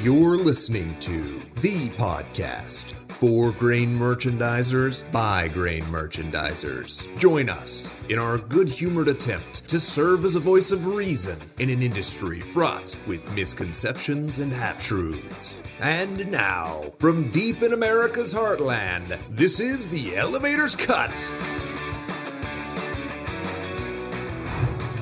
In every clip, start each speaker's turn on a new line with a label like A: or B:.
A: You're listening to The Podcast. For grain merchandisers, by grain merchandisers. Join us in our good-humored attempt to serve as a voice of reason in an industry fraught with misconceptions and half-truths. And now, from deep in America's heartland, this is The Elevator's Cut.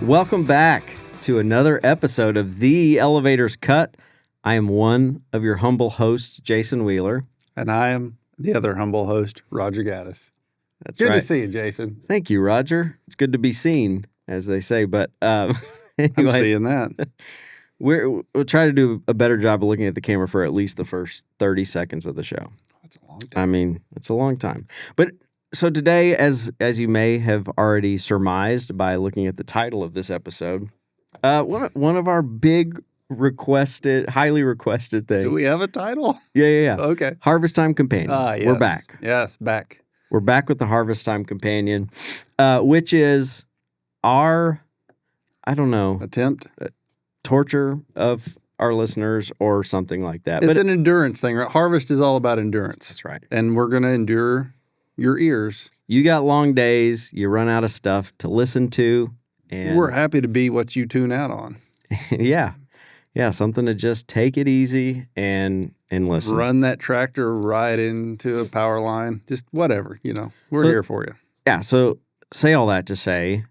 B: Welcome back to another episode of The Elevator's Cut. I am one of your humble hosts, Jason Wheeler.
C: And I am the other humble host, Roger Gaddis.
B: That's
C: good
B: right.
C: to see you, Jason.
B: Thank you, Roger. It's good to be seen, as they say. But
C: I'm seeing that.
B: We'll try to do a better job of looking at the camera for at least the first 30 seconds of the show.
C: That's a long time.
B: I mean, it's a long time. But so today, as you may have already surmised by looking at the title of this episode, one of our highly requested things.
C: Do we have a title?
B: Yeah.
C: Okay.
B: Harvest Time Companion.
C: Yes.
B: We're back.
C: Yes, back.
B: We're back with the Harvest Time Companion, which is our,
C: Attempt.
B: torture of our listeners or something like that.
C: It's an endurance thing, right? Harvest is all about endurance.
B: That's right.
C: And we're going to endure your ears.
B: You got long days. You run out of stuff to listen to. And
C: We're happy to be what you tune out on.
B: Yeah, something to just take it easy and listen.
C: Run that tractor right into a power line. Just whatever, We're here for you.
B: Yeah, so say all that to say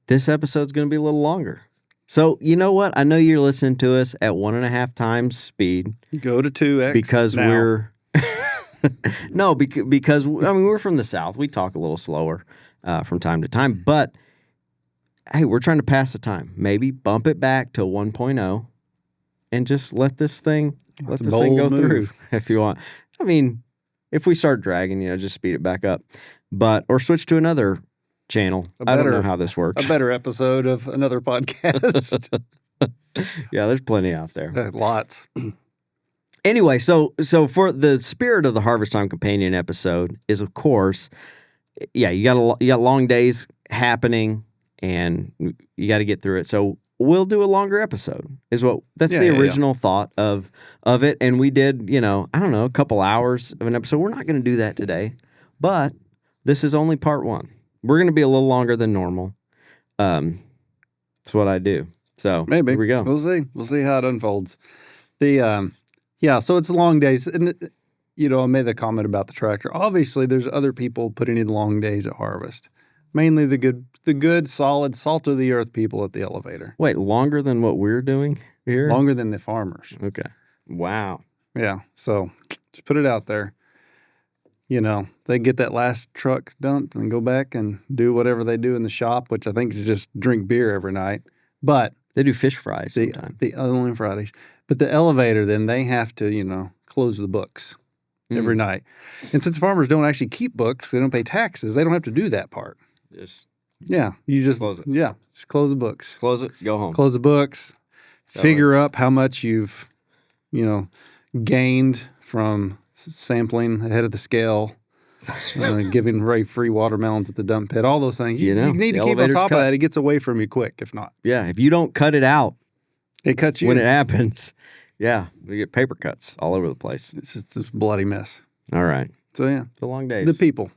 B: this episode's going to be a little longer. So you know what? I know you're listening to us at 1.5 times speed.
C: Go to 2x
B: Because
C: now.
B: we're... No, because, we're from the South. We talk a little slower from time to time. But, hey, we're trying to pass the time. Maybe bump it back to 1.0 and just let this thing go through if you want. I mean, if we start dragging, just speed it back up. Or switch to another channel. I don't know how this works.
C: A better episode of another podcast.
B: Yeah, there's plenty out there.
C: Lots.
B: Anyway, so for the spirit of the Harvest Time Companion episode is, of course, you got long days happening, and you got to get through it. So we'll do a longer episode. That's the original thought of it. And we did, a couple hours of an episode. We're not going to do that today, but this is only part one. We're going to be a little longer than normal. That's what I do. So
C: maybe
B: here we go.
C: We'll see. We'll see how it unfolds. So it's long days. And, I made the comment about the tractor. Obviously, there's other people putting in long days at harvest. Mainly the good, solid, salt of the earth people at the elevator.
B: Wait, longer than what we're doing here?
C: Longer than the farmers.
B: Okay. Wow.
C: Yeah. So just put it out there. They get that last truck dumped and go back and do whatever they do in the shop, which I think is just drink beer every night. But
B: they do fish fries sometimes.
C: The only Fridays. But the elevator, then they have to, close the books every night. And since farmers don't actually keep books, they don't pay taxes, they don't have to do that part. You just
B: close it.
C: Yeah, just close the books.
B: Close it, go home.
C: Close the books. Figure up how much you've, gained from sampling ahead of the scale, giving Ray free watermelons at the dump pit, all those things. You need to keep on top of that. It gets away from you quick, if not.
B: Yeah, if you don't cut it out,
C: it cuts you.
B: When it happens, we get paper cuts all over the place.
C: It's just a bloody mess.
B: All right.
C: So,
B: the long days.
C: The people.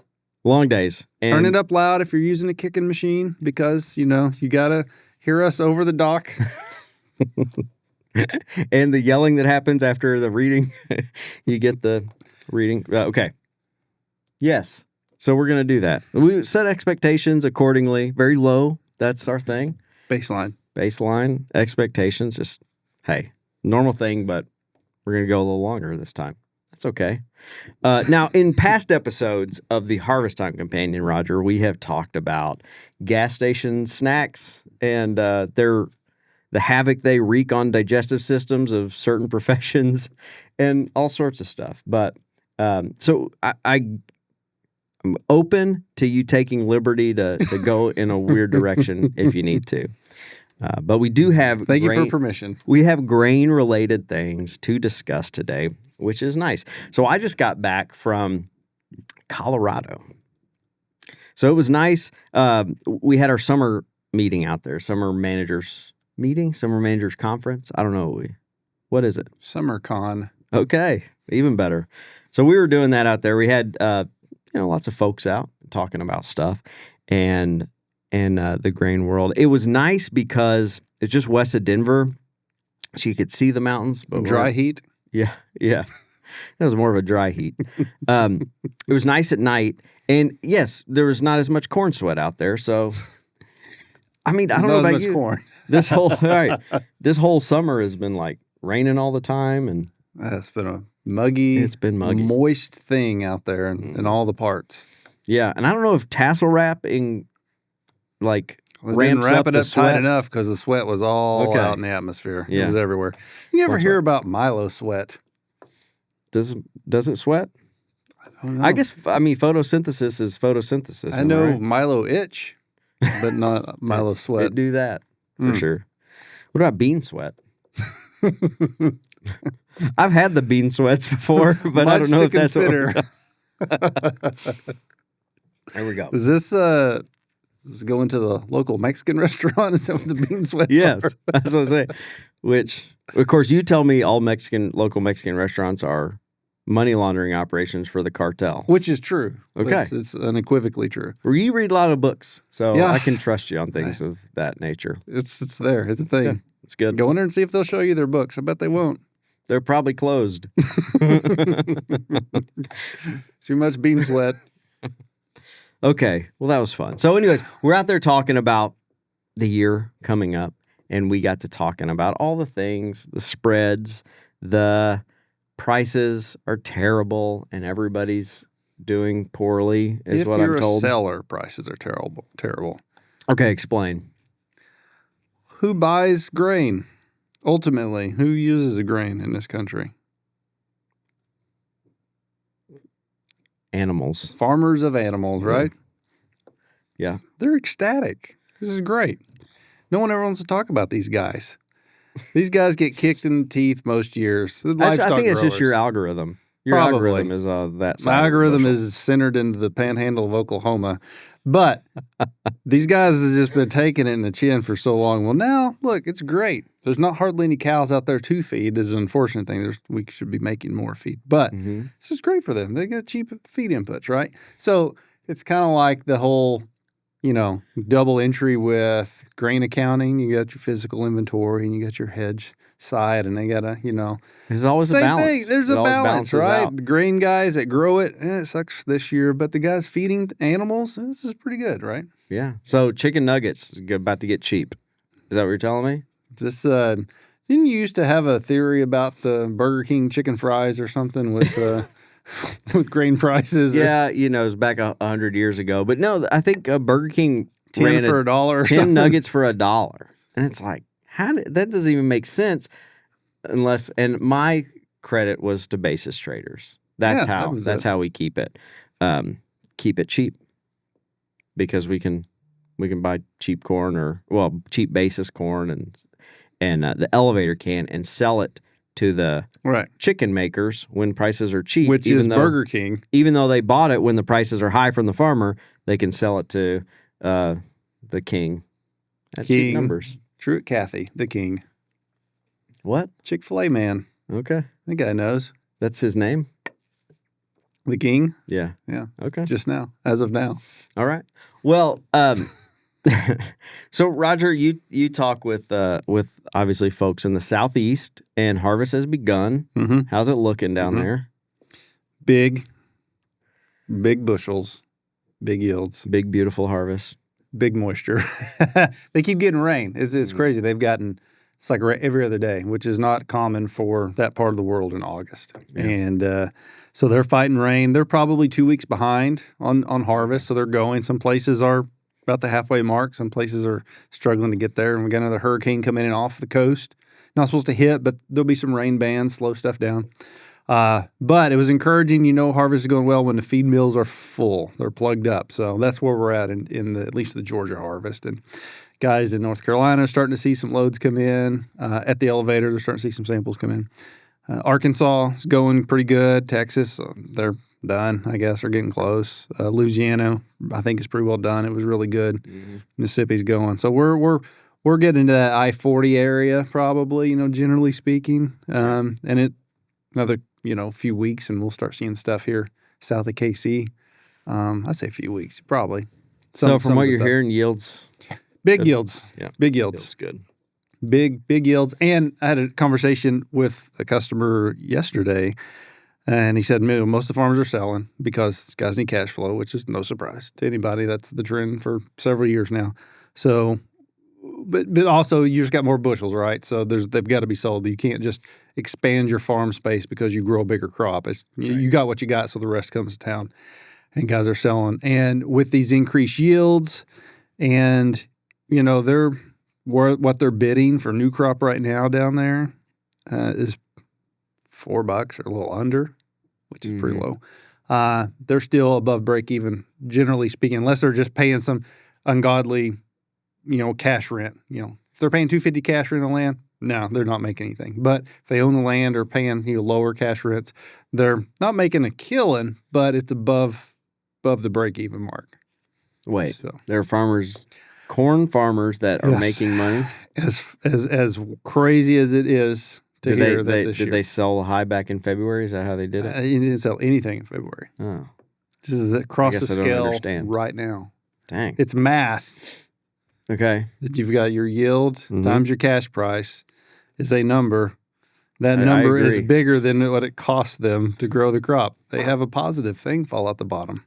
B: Long days. And
C: turn it up loud if you're using a kicking machine because, you got to hear us over the dock.
B: And the yelling that happens after the reading, you get the reading. Okay. Yes. So we're going to do that. We set expectations accordingly. Very low. That's our thing. Baseline expectations. Just, hey, normal thing, but we're going to go a little longer this time. That's okay. Now, in past episodes of the Harvest Time Companion, Roger, we have talked about gas station snacks and the havoc they wreak on digestive systems of certain professions and all sorts of stuff. But so I'm open to you taking liberty to go in a weird direction if you need to. But we do have
C: Thank you for permission.
B: We have grain-related things to discuss today, which is nice. So I just got back from Colorado. So it was nice. We had our summer meeting out there, summer managers conference. I don't know What is it?
C: SummerCon.
B: Okay, even better. So we were doing that out there. We had lots of folks out talking about stuff and the grain world. It was nice because it's just west of Denver, so you could see the mountains. But
C: Dry heat.
B: Yeah. It was more of a dry heat. It was nice at night, and yes, there was not as much corn sweat out there. So, I mean, I don't know about you.
C: Corn.
B: This whole summer has been like raining all the time, and
C: It's been a muggy, moist thing out there in all the parts.
B: Yeah, and I don't know if tassel wrapping
C: ramps
B: up
C: it
B: the
C: up
B: sweat.
C: tight enough because the sweat was all out in the atmosphere.
B: Yeah.
C: It was everywhere. You never
B: Corn
C: hear
B: sweat.
C: about Milo sweat.
B: Does it sweat?
C: I don't know.
B: I guess photosynthesis is photosynthesis.
C: I
B: am
C: know
B: right?
C: Milo itch, but not Milo sweat.
B: It do that for sure. What about bean sweat? I've had the bean sweats before, but I don't know if that's what
C: consider.
B: There we go.
C: Is this does it go into the local Mexican restaurant? Is that what the bean sweats
B: Yes,
C: are?
B: that's what I'm saying. Which, of course, you tell me all local Mexican restaurants are money laundering operations for the cartel.
C: Which is true.
B: Okay.
C: It's unequivocally true.
B: Well, you read a lot of books, so
C: Yeah.
B: I can trust you on things of that nature.
C: It's there. It's a thing.
B: Okay. It's good.
C: Go in there and see if they'll show you their books. I bet they won't.
B: They're probably closed.
C: Too much bean sweat.
B: Okay. Well, that was fun. So anyways, we're out there talking about the year coming up, and we got to talking about all the things, the spreads, the prices are terrible, and everybody's doing poorly, is
C: If
B: what
C: you're
B: I'm told.
C: a seller, prices are terrible.
B: Okay, explain.
C: Who buys grain? Ultimately, who uses a grain in this country?
B: Animals.
C: Farmers of animals, right?
B: Yeah.
C: They're ecstatic. This is great. No one ever wants to talk about these guys. These guys get kicked in the teeth most years. The
B: I
C: livestock
B: think it's just your
C: growers.
B: algorithm. Your
C: Probably.
B: algorithm is that side.
C: My
B: of the
C: algorithm
B: bushel.
C: is centered into the panhandle of Oklahoma. But these guys have just been taking it in the chin for so long. Well, now, look, it's great. There's not hardly any cows out there to feed. Is an unfortunate thing. We should be making more feed. But this is great for them. They get cheap feed inputs, right? So it's kind of like the whole, double entry with grain accounting. You got your physical inventory and you got your hedge side, and they got to,
B: There's always a
C: same
B: balance.
C: thing. There's
B: It
C: a
B: always
C: balance,
B: balances
C: right?
B: out.
C: The grain guys that grow it, it sucks this year, but the guys feeding animals, this is pretty good, right?
B: Yeah. So chicken nuggets is about to get cheap. Is that what you're telling me?
C: This didn't you used to have a theory about the Burger King chicken fries or something with with grain prices?
B: Yeah, it was back 100 years ago. But no, I think Burger King
C: 10
B: ran
C: for $1 or
B: 10
C: something.
B: nuggets for $1. And it's like, that doesn't even make sense and my credit was to basis traders. That's
C: Yeah, that was it.
B: how we keep it cheap, because we can buy cheap corn cheap basis corn and the elevator can and sell it to the
C: Right.
B: chicken makers when prices are cheap,
C: Which is Burger King.
B: even though they bought it when the prices are high from the farmer, they can sell it to the king at cheap
C: King.
B: numbers.
C: Truett Cathy, the king.
B: What?
C: Chick-fil-A man.
B: Okay.
C: That guy knows.
B: That's his name?
C: The king,
B: Yeah.
C: Yeah.
B: Okay.
C: just now, as of now.
B: All right. Well, so Roger, you talk with obviously folks in the Southeast, and harvest has begun.
C: Mm-hmm.
B: How's it looking down there?
C: Big bushels, big yields.
B: Big, beautiful harvest.
C: Big moisture. They keep getting rain. It's crazy. They've gotten it's like every other day, which is not common for that part of the world in August.
B: Yeah.
C: And so they're fighting rain. They're probably 2 weeks behind on harvest. So they're going. Some places are about the halfway mark. Some places are struggling to get there. And we got another hurricane coming in off the coast. Not supposed to hit, but there'll be some rain bands, slow stuff down. But it was encouraging, harvest is going well when the feed mills are full. They're plugged up. So that's where we're at in at least the Georgia harvest. And guys in North Carolina are starting to see some loads come in. At the elevator, they're starting to see some samples come in. Arkansas is going pretty good. Texas, they're done, I guess. They're getting close. Louisiana, I think is pretty well done. It was really good.
B: Mm-hmm.
C: Mississippi's going. So we're we're getting to that I-40 area probably, generally speaking. And another, few weeks and we'll start seeing stuff here south of KC. I say a few weeks, probably.
B: So from
C: some
B: what
C: of the
B: you're
C: stuff.
B: hearing, yields,
C: Big
B: good.
C: yields.
B: Yeah.
C: Big yields.
B: yields good.
C: Big yields. And I had a conversation with a customer yesterday, and he said most of the farmers are selling because guys need cash flow, which is no surprise to anybody. That's the trend for several years now. So, but also you just got more bushels, right? So they've got to be sold. You can't just expand your farm space because you grow a bigger crop. You got what you got, so the rest comes to town. And guys are selling. And with these increased yields and, what they're bidding for new crop right now down there is $4 or a little under, which is pretty low. They're still above break even, generally speaking, unless they're just paying some ungodly, cash rent. If they're paying $250 cash rent on land, no, they're not making anything. But if they own the land or paying lower cash rents, they're not making a killing, but it's above the break even mark.
B: Wait,
C: So,
B: there are corn farmers that are
C: Yes.
B: making money.
C: as crazy as it is to hear that this
B: Did
C: year.
B: they sell high back in February? Is that how they did it?
C: You didn't sell anything in February.
B: Oh,
C: This is across
B: guess
C: the
B: I don't
C: scale
B: understand.
C: right now.
B: dang.
C: It's math
B: Okay.
C: that you've got your yield
B: Mhm.
C: times your cash price is a number. That
B: I
C: number is
B: agree.
C: bigger than what it costs them to grow the crop. They have a positive thing fall out the bottom.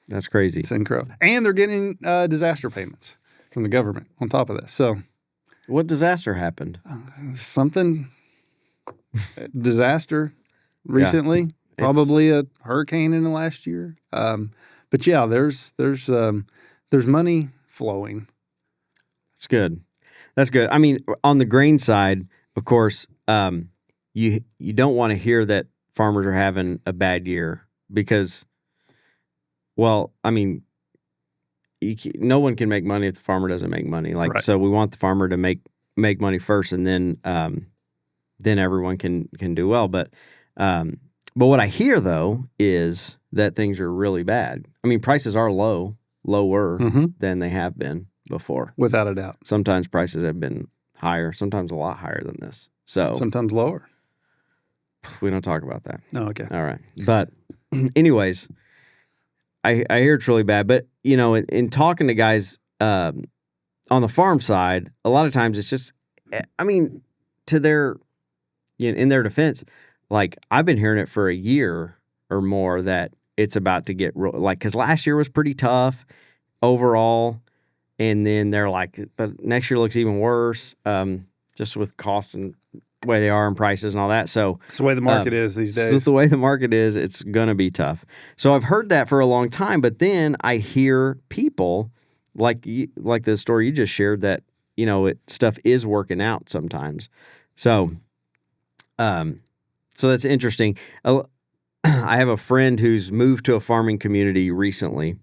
B: That's crazy.
C: It's incredible. And they're getting disaster payments from the government on top of this. So
B: What disaster happened?
C: something disaster recently, probably a hurricane in the last year. But yeah, there's money flowing.
B: That's good. That's good. I mean, on the grain side, of course, you don't want to hear that farmers are having a bad year because, well, I mean, no one can make money if the farmer doesn't make money. Like,
C: Right.
B: so we want the farmer to make money first, and then everyone can do well. But what I hear though is that things are really bad. I mean, prices are lower
C: Mm-hmm.
B: than they have been before.
C: Without a doubt.
B: Sometimes prices have been higher, sometimes a lot higher than this. So
C: Sometimes lower.
B: we don't talk about that.
C: Oh, okay.
B: All right. But anyways, I hear it's really bad. But, in talking to guys on the farm side, a lot of times it's just, I mean, to their, in their defense, like I've been hearing it for a year or more that it's about to get because last year was pretty tough overall. And then they're like, but next year looks even worse, just with costs and the way they are and prices and all that. So
C: It's the way the market is these days.
B: just the way the market is, it's going to be tough. So I've heard that for a long time, but then I hear people like the story you just shared that, stuff is working out sometimes. So, so that's interesting. I have a friend who's moved to a farming community recently,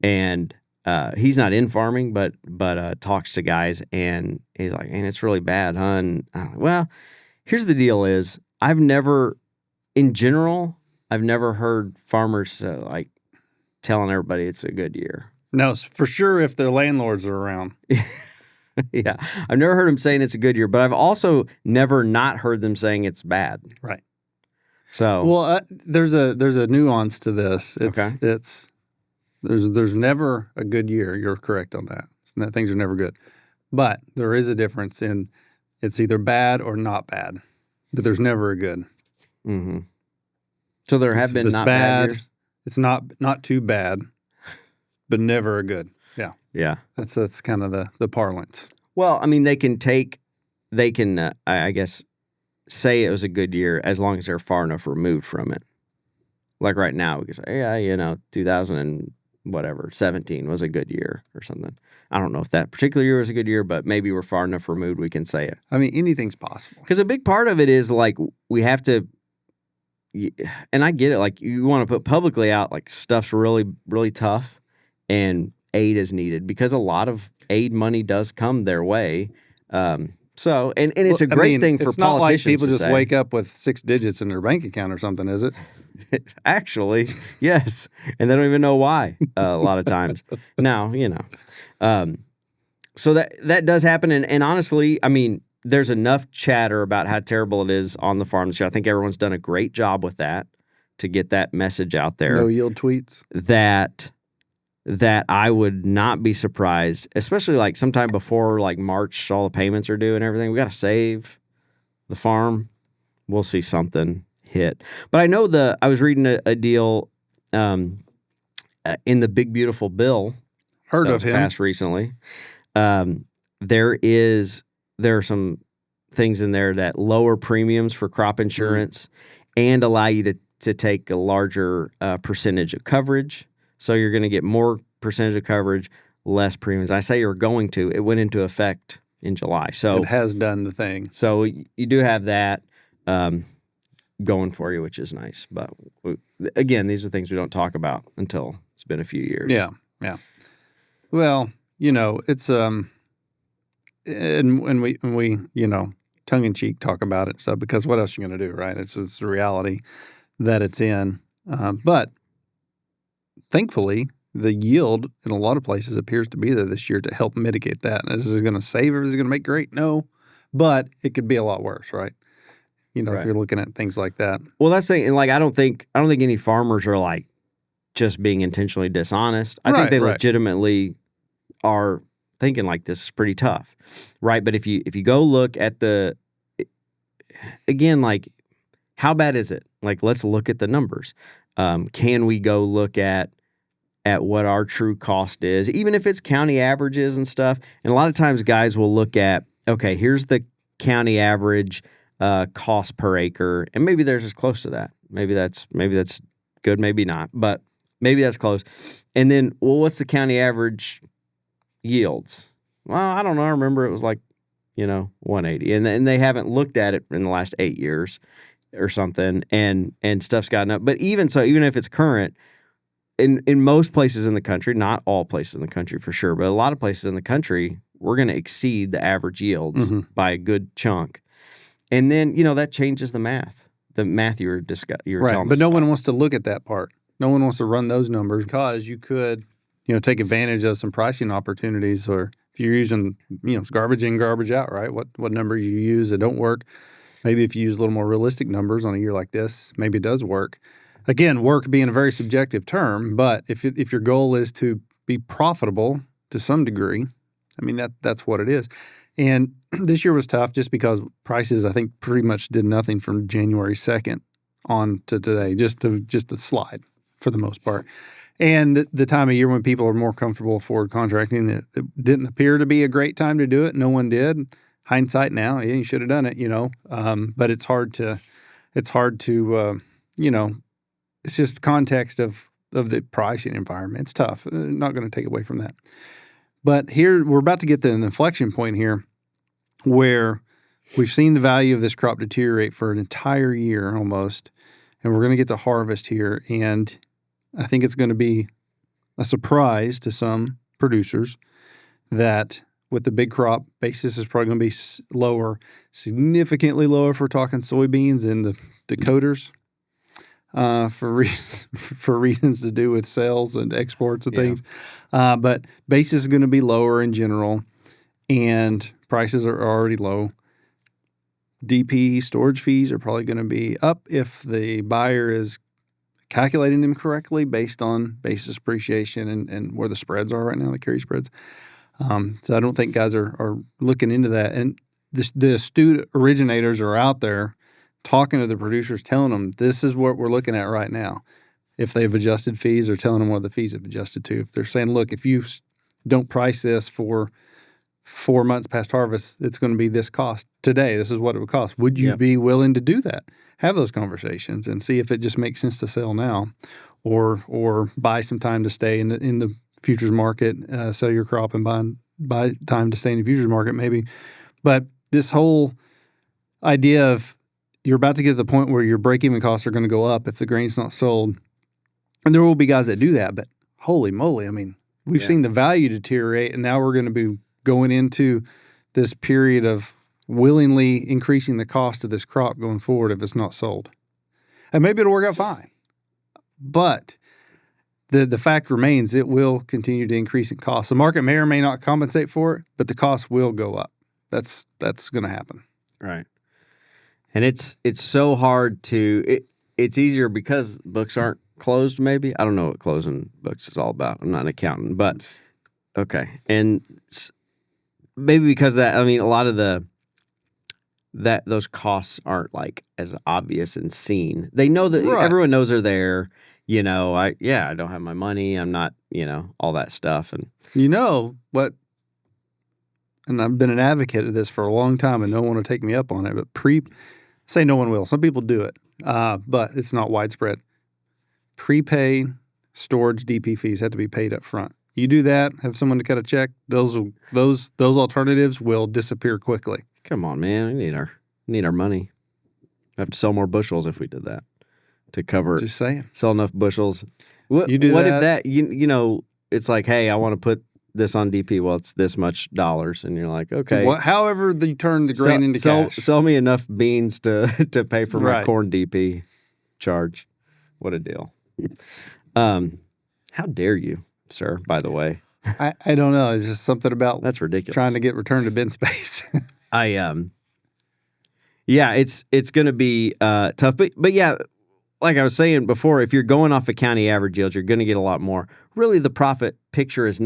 B: and he's not in farming, but talks to guys, and he's like, "Man, it's really bad, huh?" And I'm like, well, here's the deal: is I've never heard farmers like telling everybody it's a good year.
C: No, for sure if their landlords are around.
B: Yeah, I've never heard them saying it's a good year, but I've also never not heard them saying it's bad.
C: Right.
B: So,
C: Well, there's a nuance to this.
B: Okay.
C: There's never a good year. You're correct on that. Things are never good. But there is a difference in it's either bad or not bad. But there's never a good.
B: mm-hmm. So there have been
C: It's
B: not bad
C: bad.
B: years.
C: It's not too bad, but never a good. Yeah.
B: Yeah.
C: That's kind of the parlance.
B: Well, I mean, they can I guess, say it was a good year as long as they're far enough removed from it. Like right now, we can say, yeah, 2017 was a good year or something. I don't know if that particular year was a good year, but maybe we're far enough removed we can say it.
C: I mean, anything's possible.
B: Because a big part of it is like we have to, and I get it, like you want to put publicly out like stuff's really, really tough and aid is needed because a lot of aid money does come their way. So, and it's a great thing for
C: it's not like
B: politicians
C: people
B: to
C: just
B: say.
C: wake up with 6 digits in their bank account or something, is it?
B: Actually, yes. And they don't even know why a lot of times. Now, So that does happen. And honestly, I mean, there's enough chatter about how terrible it is on the farm this year. I think everyone's done a great job with that to get that message out there.
C: No yield tweets.
B: That I would not be surprised, especially like sometime before like March, all the payments are due and everything. We got to save the farm. We'll see something hit. But I know I was reading a deal in the Big Beautiful Bill.
C: Heard
B: that
C: of
B: was
C: him.
B: passed recently. There are some things in there that lower premiums for crop insurance and allow you to take a larger percentage of coverage. So you're going to get more percentage of coverage, less premiums. I say you're going to. It went into effect in July. So
C: It has done the thing.
B: So you do have that going for you, which is nice. But again, these are things we don't talk about until it's been a few years.
C: Yeah. Well, it's and we tongue in cheek talk about it. So because what else are you going to do, right? It's the reality that it's in. But thankfully, the yield in a lot of places appears to be there this year to help mitigate that. Is it going to save or is it going to make great? No, but it could be a lot worse, right?
B: Right.
C: If you're looking at things like that.
B: Well, that's the thing. And like, I don't think any farmers are like just being intentionally dishonest. I think they legitimately are thinking like this is pretty tough, right? But if you go look at again, like how bad is it? Like, let's look at the numbers. Can we go look at what our true cost is, even if it's county averages and stuff? And a lot of times guys will look at, okay, here's the county average cost per acre, and maybe theirs is close to that. Maybe that's good, maybe not, but maybe that's close. And then, well, what's the county average yields? Well, I don't know. I remember it was like, 180, and they haven't looked at it in the last 8 years or something, and stuff's gotten up. But even so, even if it's current, in most places in the country, not all places in the country for sure, but a lot of places in the country, we're going to exceed the average yields by a good chunk. And then, that changes the math you were
C: Right,
B: telling
C: but
B: us
C: no
B: about.
C: one wants to look at that part. No one wants to run those numbers because you could, take advantage of some pricing opportunities, or if you're using, it's garbage in, garbage out, right? What number you use that don't work. Maybe if you use a little more realistic numbers on a year like this, maybe it does work. Again, work being a very subjective term, but if your goal is to be profitable to some degree, I mean, that's what it is. And this year was tough just because prices, I think, pretty much did nothing from January 2nd on to today, just a slide for the most part. And the time of year when people are more comfortable forward contracting, it didn't appear to be a great time to do it. No one did. Hindsight now, yeah, you should have done it, but it's hard to, it's just context of the pricing environment. It's tough. Not going to take away from that. But here, we're about to get to an inflection point here where we've seen the value of this crop deteriorate for an entire year almost, and we're going to get to harvest here. And I think it's going to be a surprise to some producers that with the big crop, basis is probably going to be lower, significantly lower if we're talking soybeans and the Dakotas. For reasons to do with sales and exports and things. But basis is going to be lower in general, and prices are already low. DP storage fees are probably going to be up if the buyer is calculating them correctly based on basis appreciation and where the spreads are right now, the carry spreads. So I don't think guys are looking into that. And the astute originators are out there talking to the producers, telling them this is what we're looking at right now. If they've adjusted fees, or telling them what the fees have adjusted to. If they're saying, look, if you don't price this for 4 months past harvest, it's going to be this cost today. This is what it would cost. Would you be willing to do that? Have those conversations and see if it just makes sense to sell now, or buy some time to stay in the futures market, sell your crop and buy time to stay in the futures market maybe. But this whole idea of you're about to get to the point where your break-even costs are going to go up if the grain's not sold. And there will be guys that do that, but holy moly, I mean, we've seen the value deteriorate, and now we're going to be going into this period of willingly increasing the cost of this crop going forward if it's not sold. And maybe it'll work out fine. But the fact remains it will continue to increase in cost. The market may or may not compensate for it, but the cost will go up. That's going to happen.
B: Right. And it's so hard to it's easier because books aren't closed, maybe. I don't know what closing books is all about. I'm not an accountant, but okay. And maybe because of that, I mean, a lot of those costs aren't like as obvious and seen. They know that everyone knows they're there. You know, I don't have my money. I'm not, all that stuff. And
C: you know what? And I've been an advocate of this for a long time, and no one will take me up on it. But say no one will. Some people do it, but it's not widespread. Prepay storage DP fees have to be paid up front. You do that, have someone to cut a check. Those alternatives will disappear quickly.
B: Come on, man, we need our money. We have to sell more bushels if we did that to cover.
C: Just saying,
B: sell enough bushels. What
C: if
B: that it's like, hey, I want to put this on DP. Well, it's this much dollars, and you're like, okay.
C: However, you turn the grain into cash.
B: Sell me enough beans to pay for my
C: Right.
B: corn DP charge. What a deal. How dare you, sir? By the way,
C: I don't know. It's just something about
B: that's ridiculous.
C: trying to get return to bin space.
B: It's going to be tough, but yeah. Like I was saying before, if you're going off a county average yield, you're going to get a lot more. Really, the profit picture is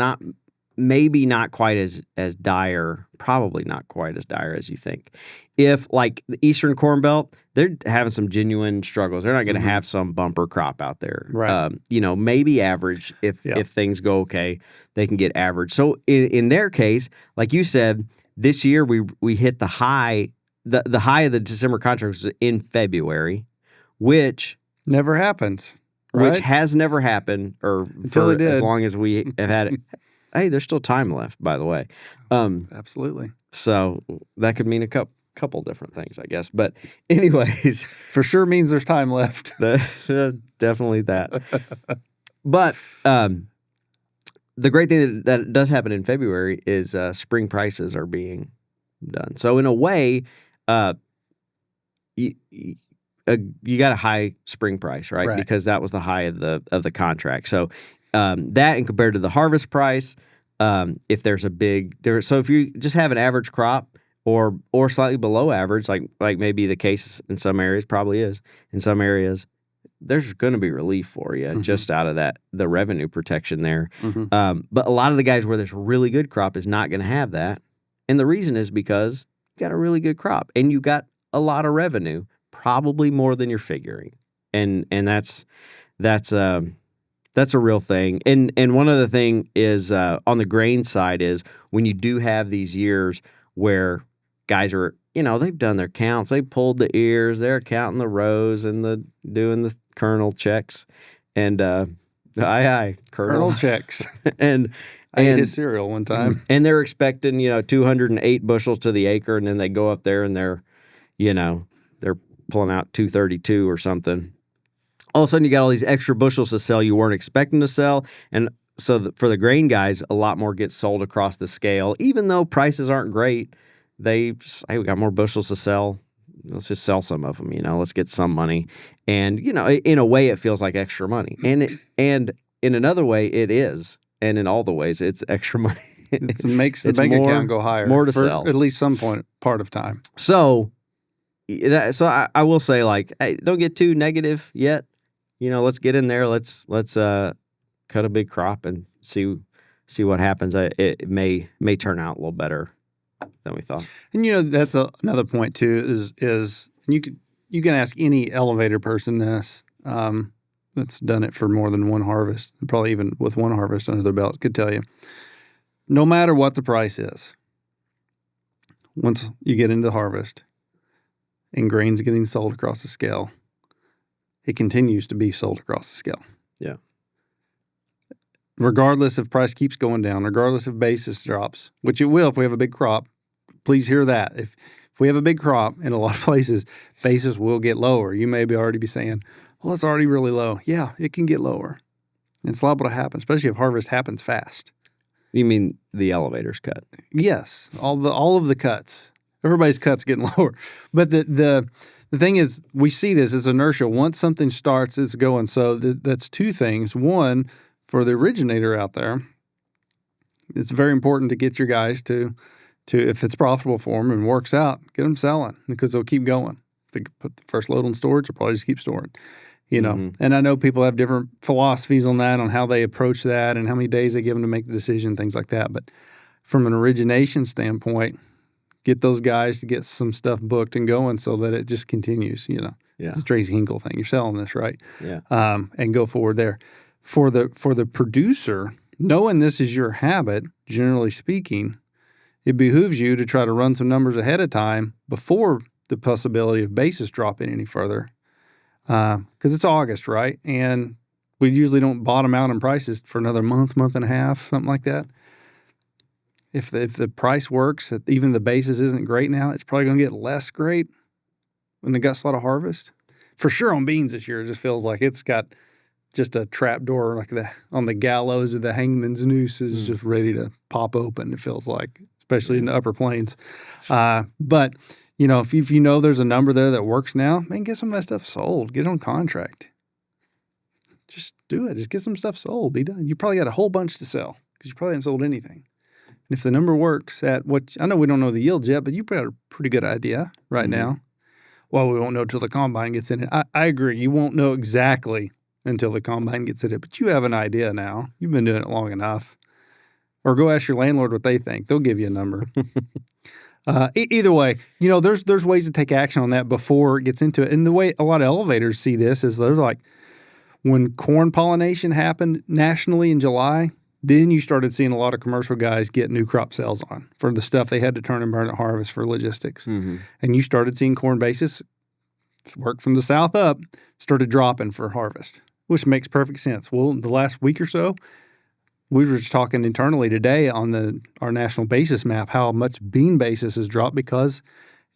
B: maybe not quite as dire, probably not quite as dire as you think. If, like, the Eastern Corn Belt, they're having some genuine struggles. They're not going to have some bumper crop out there.
C: Right.
B: Maybe average. If things go okay, they can get average. So in their case, like you said, this year we hit the high. The high of the December contract was in February, which
C: never happens. Right?
B: Which has never happened, or
C: Until it did.
B: As long as we have had it. Hey, there's still time left, by the way.
C: Absolutely.
B: So that could mean a couple different things, I guess. But anyways,
C: for sure means there's time left.
B: Definitely that. But the great thing that does happen in February is spring prices are being done. So in a way, you got a high spring price, right? Because that was the high of the contract. So that, and compared to the harvest price, if there's a big difference. So if you just have an average crop or slightly below average, like maybe the case in some areas, probably is in some areas, there's going to be relief for you just out of the revenue protection there. But a lot of the guys where there's a really good crop is not going to have that, and the reason is because you got a really good crop and you got a lot of revenue. Probably more than you're figuring, and that's a real thing. And one other thing is on the grain side is when you do have these years where guys are, they've done their counts, they pulled the ears, they're counting the rows and doing the kernel checks, and
C: kernel checks.
B: and
C: I ate his cereal one time,
B: and they're expecting 208 bushels to the acre, and then they go up there and they're pulling out 232 or something. All of a sudden, you got all these extra bushels to sell you weren't expecting to sell. And so for the grain guys, a lot more gets sold across the scale. Even though prices aren't great, we got more bushels to sell. Let's just sell some of them, let's get some money. And, in a way, it feels like extra money. And in another way, it is. And in all the ways, it's extra money.
C: It makes the bank account go higher.
B: More to
C: for
B: sell.
C: At least some part of time.
B: So I will say, like, hey, don't get too negative yet. Let's get in there. Let's cut a big crop and see what happens. It may turn out a little better than we thought.
C: And that's another point too. Is you can ask any elevator person this that's done it for more than one harvest, and probably even with one harvest under their belt, could tell you. No matter what the price is, once you get into harvest, and grain's getting sold across the scale, it continues to be sold across the scale.
B: Yeah.
C: Regardless if price keeps going down, regardless if basis drops, which it will if we have a big crop. Please hear that. If we have a big crop in a lot of places, basis will get lower. You may already be saying, well, it's already really low. Yeah, it can get lower. It's liable to happen, especially if harvest happens fast.
B: You mean the elevator's cut?
C: Yes, all of the cuts. Everybody's cut's getting lower. But the thing is, we see this as inertia. Once something starts, it's going. So that's two things. One, for the originator out there, it's very important to get your guys to if it's profitable for them and works out, get them selling because they'll keep going. If they put the first load on storage, they'll probably just keep storing. And I know people have different philosophies on that, on how they approach that and how many days they give them to make the decision, things like that. But from an origination standpoint, get those guys to get some stuff booked and going so that it just continues,
B: Yeah.
C: It's a Tracy Hinkle thing. You're selling this, right?
B: Yeah.
C: And go forward there. For the producer, knowing this is your habit, generally speaking, it behooves you to try to run some numbers ahead of time before the possibility of basis dropping any further. Because it's August, right? And we usually don't bottom out on prices for another month and a half, something like that. If the price works, even the basis isn't great now, it's probably going to get less great when the gut of harvest. For sure on beans this year, it just feels like it's got just a trap door like on the gallows of the hangman's noose is just ready to pop open, it feels like, especially in the upper plains. But if you know there's a number there that works now, man, get some of that stuff sold. Get it on contract. Just do it. Just get some stuff sold. Be done. You probably got a whole bunch to sell because you probably haven't sold anything. And if the number works at what, I know we don't know the yields yet, but you've got a pretty good idea right now. Well, we won't know till the combine gets in it. I agree. You won't know exactly until the combine gets in it, but you have an idea now. You've been doing it long enough. Or go ask your landlord what they think. They'll give you a number. Either way, there's ways to take action on that before it gets into it. And the way a lot of elevators see this is they're like, when corn pollination happened nationally in July, then you started seeing a lot of commercial guys get new crop sales on for the stuff they had to turn and burn at harvest for logistics. And you started seeing corn basis work from the south up, started dropping for harvest, which makes perfect sense. Well, the last week or so, we were just talking internally today on our national basis map how much bean basis has dropped because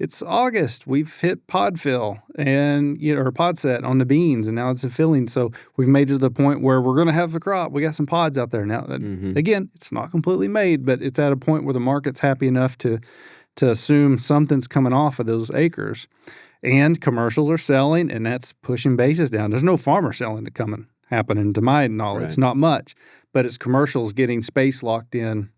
C: it's August. We've hit pod fill or pod set on the beans, and now it's a filling. So we've made it to the point where we're going to have the crop. We got some pods out there now. Again, it's not completely made, but it's at a point where the market's happy enough to assume something's coming off of those acres. And commercials are selling, and that's pushing basis down. There's no farmer selling happening to my knowledge,
B: Right.
C: Not much. But it's commercials getting space locked in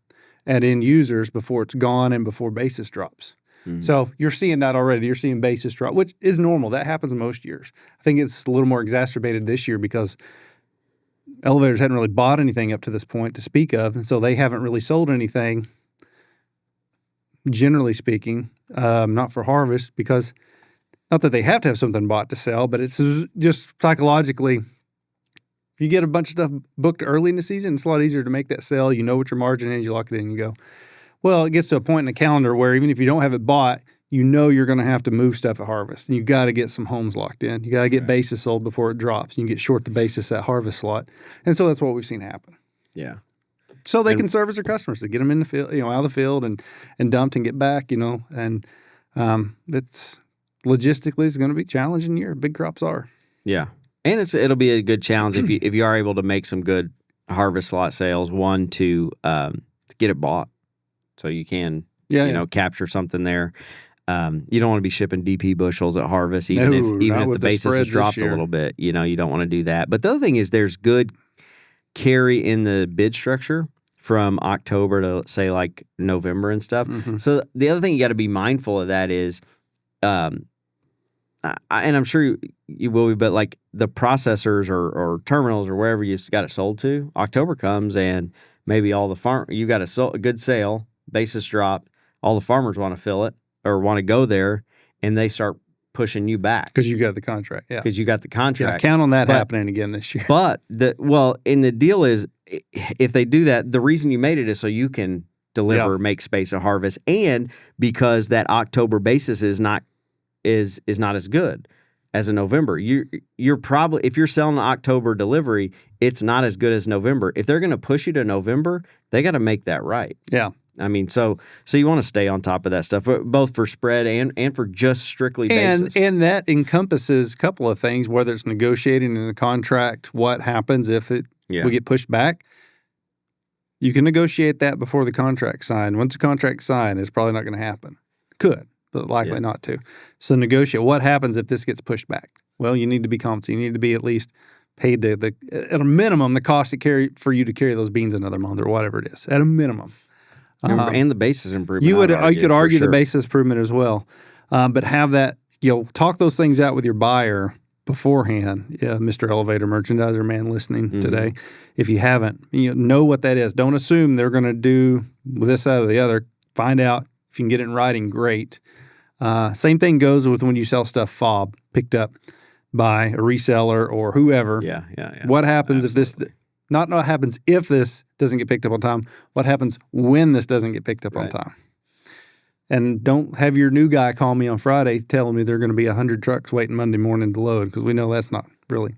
C: at end users before it's gone and before basis drops. So you're seeing that already. You're seeing basis drop, which is normal. That happens most years. I think it's a little more exacerbated this year because elevators hadn't really bought anything up to this point to speak of, and so they haven't really sold anything, generally speaking, not for harvest because not that they have to have something bought to sell, but it's just psychologically, if you get a bunch of stuff booked early in the season, it's a lot easier to make that sale. You know what your margin is, you lock it in, you go. Well, it gets to a point in the calendar where even if you don't have it bought, you know you're going to have to move stuff at harvest. And you got to get some homes locked in. You got to get basis sold before it drops. You can get short the basis at harvest slot. And so that's what we've seen happen.
B: Yeah.
C: So they can service their customers to get them in the field, out of the field and dumped and get back, and it's logistically it's going to be a challenging year. Big crops are.
B: Yeah. And it'll be a good challenge if you are able to make some good harvest slot sales, to get it bought. So you can, capture something there. You don't want to be shipping DP bushels at harvest, even if the basis has dropped a little bit. You don't want to do that. But the other thing is there's good carry in the bid structure from October to, say, like November and stuff. So the other thing you got to be mindful of that is, and I'm sure you will be, but like the processors or terminals or wherever you got it sold to, October comes and maybe all the you got a good sale, basis drop, all the farmers want to fill it or want to go there, and they start pushing you back
C: because you got the contract. Yeah,
B: because you got the contract.
C: Yeah, count on that happening again this year.
B: But the deal is, if they do that, the reason you made it is so you can deliver, make space at harvest, and because that October basis is not as good as a November. You're probably, if you're selling an October delivery, it's not as good as November. If they're going to push you to November, they got to make that right.
C: Yeah.
B: I mean, so you want to stay on top of that stuff, both for spread and for just strictly basis.
C: And that encompasses a couple of things, whether it's negotiating in a contract, what happens if we get pushed back. You can negotiate that before the contract's signed. Once the contract's signed, it's probably not going to happen. Could, but likely not to. So negotiate. What happens if this gets pushed back? Well, you need to be confident. You need to be at least paid the at a minimum the cost for you to carry those beans another month or whatever it is, at a minimum.
B: And the basis improvement.
C: You could argue the
B: for sure.
C: basis improvement as well, but have that, talk those things out with your buyer beforehand, Mr. Elevator Merchandiser man listening today. If you haven't, know what that is. Don't assume they're going to do this, that, or the other. Find out. If you can get it in writing, great. Same thing goes with when you sell stuff fob, picked up by a reseller or whoever.
B: Yeah.
C: What happens if this, not what happens if this doesn't get picked up on time, what happens when this doesn't get picked up on time? And don't have your new guy call me on Friday telling me there are going to be 100 trucks waiting Monday morning to load, because we know that's not really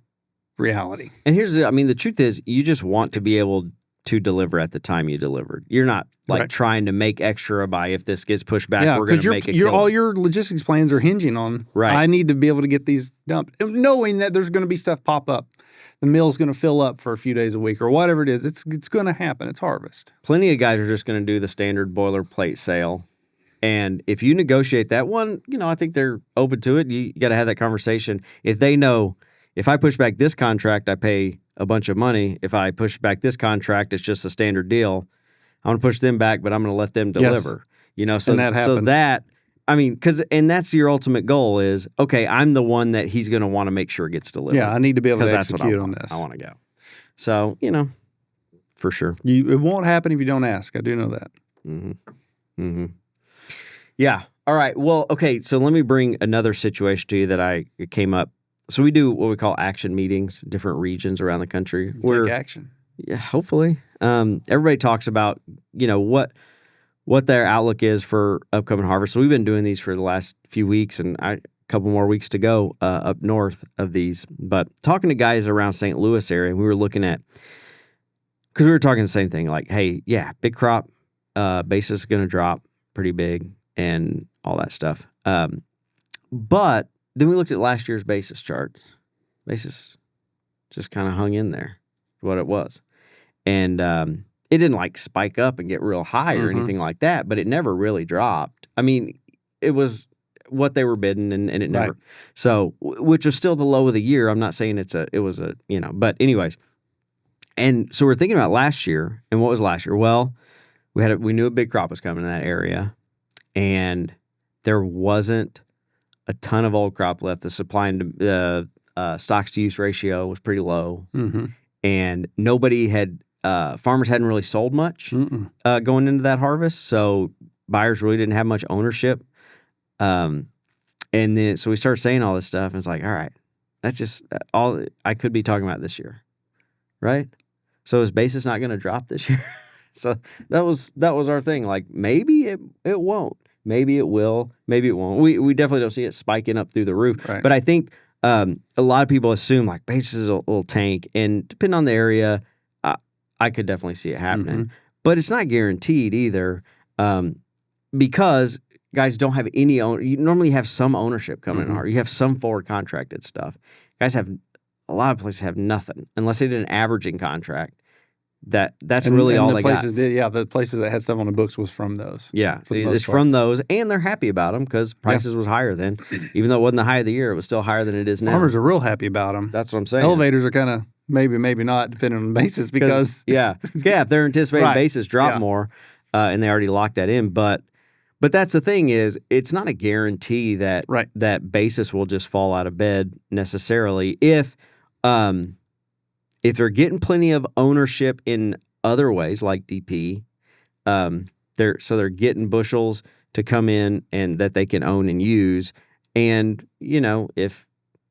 C: reality.
B: And the truth is, you just want to be able to deliver at the time you delivered. You're not trying to make extra by if this gets pushed back, we're going to make it.
C: All your logistics plans are hinging on, I need to be able to get these dumped, knowing that there's going to be stuff pop up. The mill's going to fill up for a few days a week or whatever it is. It's going to happen. It's harvest.
B: Plenty of guys are just going to do the standard boilerplate sale. And if you negotiate that one, I think they're open to it. You got to have that conversation. If they know, if I push back this contract, I pay a bunch of money. If I push back this contract, it's just a standard deal. I'm going to push them back, but I'm going to let them deliver. So
C: and that happens.
B: So that, and that's your ultimate goal is, okay, I'm the one that he's going to want to make sure it gets delivered.
C: Yeah, I need to be able to
B: that's
C: execute on this.
B: I want to go. So, for sure.
C: It won't happen if you don't ask. I do know that.
B: Mm-hmm. Yeah. All right. Well, okay. So let me bring another situation to you that came up. So we do what we call action meetings, different regions around the country.
C: Take action.
B: Yeah, hopefully. Everybody talks about, what their outlook is for upcoming harvest. So we've been doing these for the last few weeks, and a couple more weeks to go up north of these. But talking to guys around St. Louis area, we were looking at, because we were talking the same thing, like, hey, yeah, big crop, basis is going to drop pretty big and all that stuff. But then we looked at last year's basis charts. Basis just kind of hung in there, what it was. And it didn't spike up and get real high or anything like that, but it never really dropped. It was what they were bidding and it never. Right. So, which was still the low of the year. I'm not saying it was but anyways. And so we're thinking about last year, and what was last year? Well, we knew a big crop was coming in that area, and there wasn't a ton of old crop left. The supply and the stocks to use ratio was pretty low, and farmers hadn't really sold much going into that harvest, so buyers really didn't have much ownership. And then so we started saying all this stuff, and it's like, all right, that's just all I could be talking about this year, right? So is basis not going to drop this year? So that was our thing. Like, maybe it won't. Maybe it will. Maybe it won't. We definitely don't see it spiking up through the roof.
C: Right.
B: But I think a lot of people assume basis will tank, and depending on the area, I could definitely see it happening. But it's not guaranteed either, because guys don't have any own. You normally have some ownership coming in. You have some forward contracted stuff. Guys have a lot of places have nothing unless they did an averaging contract. That's really all they got.
C: The places that had stuff on the books was from those.
B: Yeah, it's from those, and they're happy about them because prices was higher then. Even though it wasn't the high of the year, it was still higher than it is now.
C: Farmers are real happy about them.
B: That's what I'm saying.
C: Elevators are kind of maybe not, depending on the basis, because
B: if they're anticipating basis drop more, and they already locked that in. But that's the thing is, it's not a guarantee that that basis will just fall out of bed necessarily if they're getting plenty of ownership in other ways, like DP, they're getting bushels to come in and that they can own and use. And, if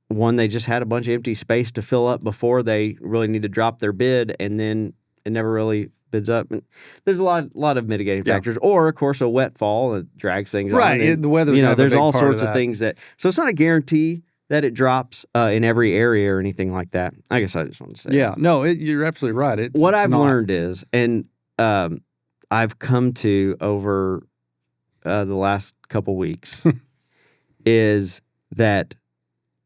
B: they just had a bunch of empty space to fill up before they really need to drop their bid, and then it never really bids up. And there's a lot of mitigating factors. Or, of course, a wet fall that drags things on.
C: And, the weather's
B: there's all sorts of things that. So it's not a guarantee that it drops in every area or anything like that. I guess I just want to say.
C: Yeah, no, you're absolutely right.
B: What I've learned is, and I've come to over the last couple weeks, is that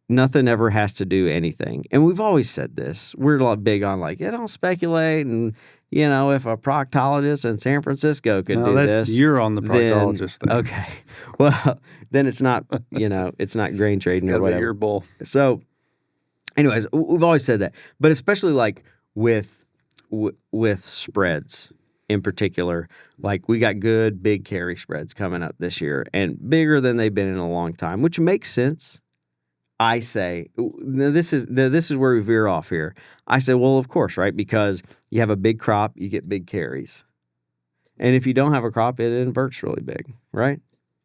B: nothing ever has to do anything. And we've always said this. We're a lot big on don't speculate, and if a proctologist in San Francisco could do this.
C: You're on the proctologist thing.
B: Okay. Well, then it's not, it's not grain trading or whatever.
C: Your bull.
B: So anyways, we've always said that, but especially like with spreads in particular, like we got good big carry spreads coming up this year and bigger than they've been in a long time, which makes sense. I say this is where we veer off here. I say, well, of course, right? Because you have a big crop, you get big carries. And if you don't have a crop, it inverts really big, right?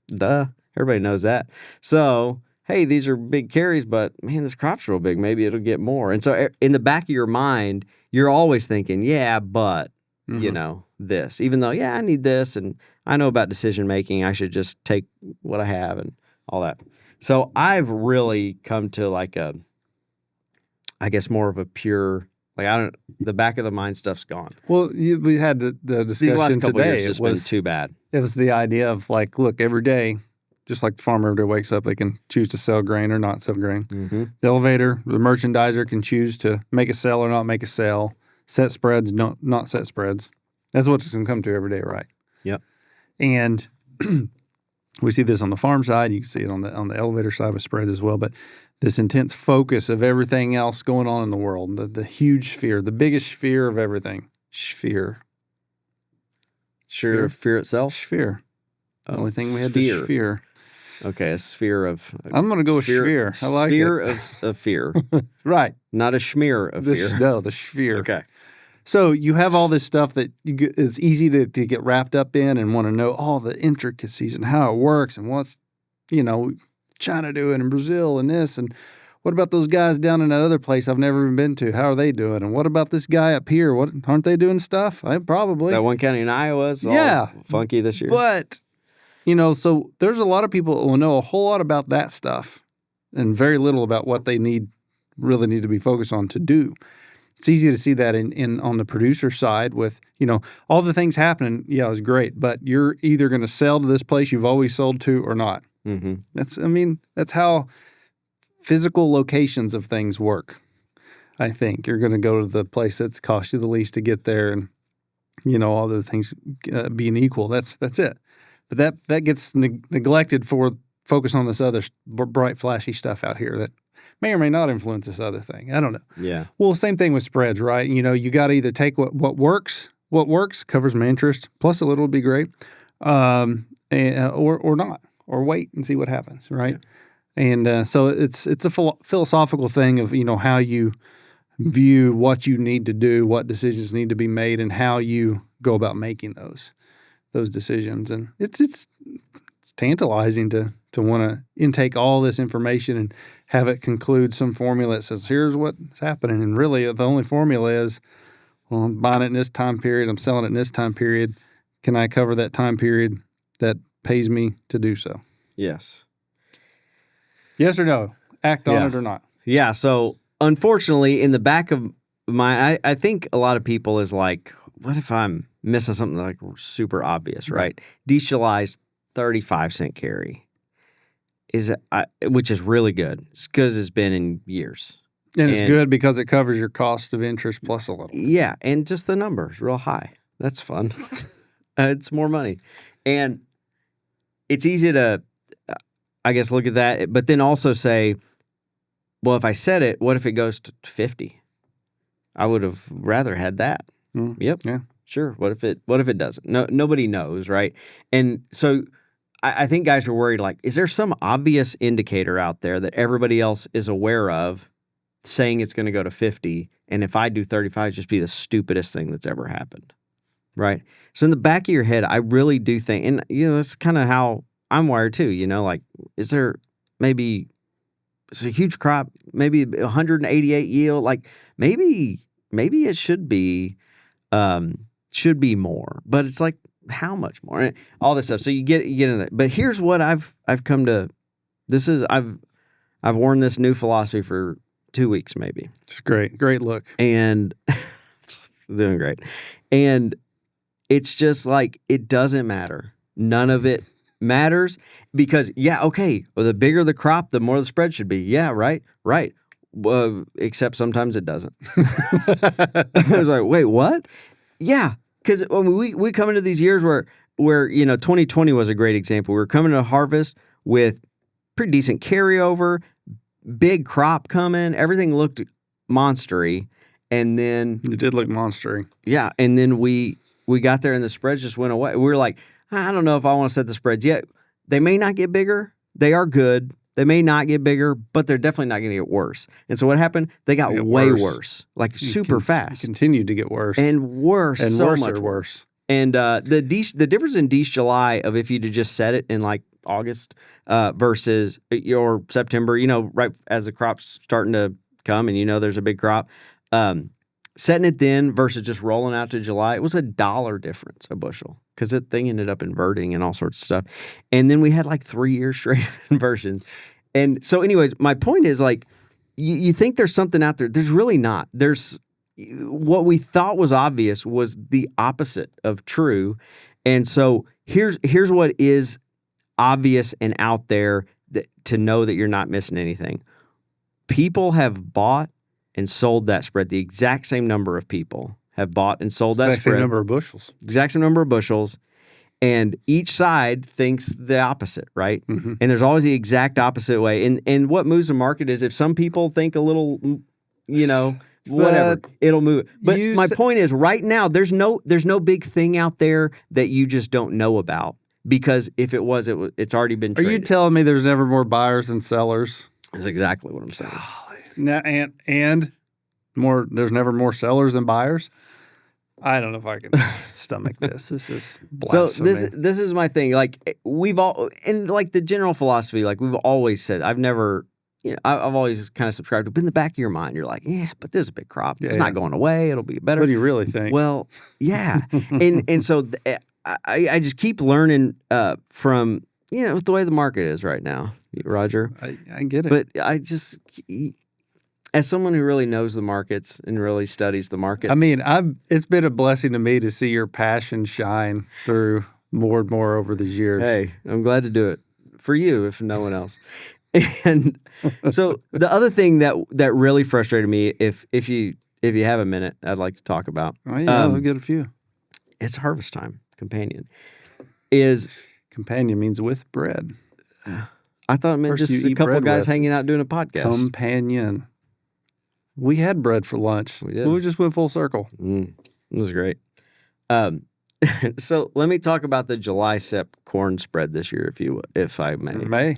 B: Duh. Everybody knows that. So, hey, these are big carries, but man, this crop's real big. Maybe it'll get more. And so in the back of your mind, you're always thinking, yeah, but, you know, this. Even though, yeah, I need this and I know about decision making. I should just take what I have and all that. So I've really come to like I guess more of a pure, like the back of the mind stuff's gone.
C: Well, we had the discussion
B: These last couple
C: today.
B: years it's been too bad.
C: It was the idea of like, look, every day, just like the farmer every day wakes up, they can choose to sell grain or not sell grain.
B: Mm-hmm.
C: The elevator, the merchandiser can choose to make a sell or not make a sell, set spreads, not set spreads. That's what it's going to come to every day, right?
B: Yep.
C: And we see this on the farm side. You can see it on the elevator side with spreads as well. But this intense focus of everything else going on in the world, the huge fear, the biggest fear of everything, fear.
B: Fear itself?
C: Sphere. The only thing we had
B: sphere.
C: to sphere.
B: Okay, a sphere of...
C: I'm going to go with sphere. I like
B: sphere
C: it.
B: of fear.
C: Right.
B: Not a schmear of fear.
C: No, the sphere.
B: Okay.
C: So you have all this stuff that it's easy to get wrapped up in and want to know all the intricacies and how it works and what's, China doing and Brazil and this and what about those guys down in that other place I've never even been to? How are they doing? And what about this guy up here? What aren't they doing stuff? Probably.
B: That one county in Iowa is all funky this year.
C: But, so there's a lot of people who will know a whole lot about that stuff and very little about what they really need to be focused on to do. It's easy to see that in on the producer side with, all the things happening. Yeah, it's great, but you're either going to sell to this place you've always sold to or not.
B: Mm-hmm.
C: That's how physical locations of things work. I think you're going to go to the place that's cost you the least to get there, and all the things being equal. That's it. But that gets neglected for focus on this other bright, flashy stuff out here that may or may not influence this other thing. I don't know.
B: Yeah.
C: Well, same thing with spreads, right? You got to either take what works. What works covers my interest, plus a little would be great, or not, or wait and see what happens, right? Yeah. And so it's a philosophical thing of how you view what you need to do, what decisions need to be made, and how you go about making those decisions. And it's tantalizing to want to intake all this information and have it conclude some formula that says, here's what's happening. And really, the only formula is, well, I'm buying it in this time period. I'm selling it in this time period. Can I cover that time period that pays me to do so?
B: Yes.
C: Yes or no? Act on it or not?
B: Yeah. So, unfortunately, in the back of my, I think a lot of people is like, what if I'm missing something like super obvious, right? Desocialized 35-cent carry which is really good. As good as it's been in years.
C: And it's good because it covers your cost of interest plus a little.
B: Yeah, and just the number is real high. That's fun. It's more money. And it's easy to, I guess, look at that, but then also say, well, if I set it, what if it goes to 50? I would have rather had that. Yep.
C: Yeah.
B: Sure. What if it doesn't? No, nobody knows, right? And so I think guys are worried, like, is there some obvious indicator out there that everybody else is aware of saying it's going to go to 50, and if I do 35, it'd just be the stupidest thing that's ever happened, right? So in the back of your head, I really do think, and that's kind of how I'm wired too, like, is there maybe it's a huge crop, maybe 188 yield, like maybe it should be more, but it's like, how much more? And all this stuff. So you get into that. But here's what I've come to. I've worn this new philosophy for 2 weeks, maybe.
C: It's great. Great look.
B: And doing great. And it's just like, it doesn't matter. None of it matters because, okay, well, the bigger the crop, the more the spread should be. Yeah, right. Except sometimes it doesn't. I was like, wait, what? Yeah. Because we come into these years where 2020 was a great example. We were coming to harvest with pretty decent carryover, big crop coming. Everything looked monstery. And then,
C: It did look monstery.
B: yeah, and then we got there and the spreads just went away. We were like, I don't know if I want to set the spreads yet. They may not get bigger. They are good. They may not get bigger, but they're definitely not going to get worse. And so what happened? They got way worse, like super fast.
C: It continued to get worse.
B: And worse,
C: and
B: so
C: worse
B: much
C: or worse.
B: And the difference in Deesh July of if you to just set it in like August versus your September, right as the crop's starting to come and there's a big crop, setting it then versus just rolling out to July, it was $1 difference a bushel because that thing ended up inverting and all sorts of stuff. And then we had like 3 years straight of inversions. And so anyways, my point is like, you think there's something out there. There's really not. There's what we thought was obvious was the opposite of true. And so here's what is obvious and out there to know that you're not missing anything. People have bought and sold that spread. The exact same number of people have bought and sold that spread.
C: Exact same number of bushels.
B: Exact same number of bushels. And each side thinks the opposite, right?
C: Mm-hmm.
B: And there's always the exact opposite way. And what moves the market is if some people think a little, whatever, it'll move. But my point is right now, there's no big thing out there that you just don't know about. Because if it was, it's already been traded.
C: Are you telling me there's never more buyers than sellers?
B: That's exactly what I'm saying.
C: Now, and more, there's never more sellers than buyers? I don't know if I can stomach this. This is blasphemy.
B: So this is my thing. Like we've all, and like the general philosophy, like we've always said, I've never, I've always kind of subscribed to, but in the back of your mind, you're like, yeah, but there's a big crop. It's not going away. It'll be better.
C: What do you really think?
B: Well, yeah. and so I just keep learning from, the way the market is right now, Roger.
C: I get it.
B: But I just, as someone who really knows the markets and really studies the markets.
C: I mean, it's been a blessing to me to see your passion shine through more and more over these years.
B: Hey, I'm glad to do it for you, if no one else. And so the other thing that really frustrated me, if you have a minute, I'd like to talk about.
C: Oh, yeah, I'll get a few.
B: It's harvest time. Companion is
C: companion means with bread.
B: I thought it meant
C: First
B: just a couple of guys hanging out doing a podcast.
C: Companion. We had bread for lunch.
B: We did.
C: We just went full circle.
B: It was great. So let me talk about the July Sep corn spread this year, if I may.
C: May.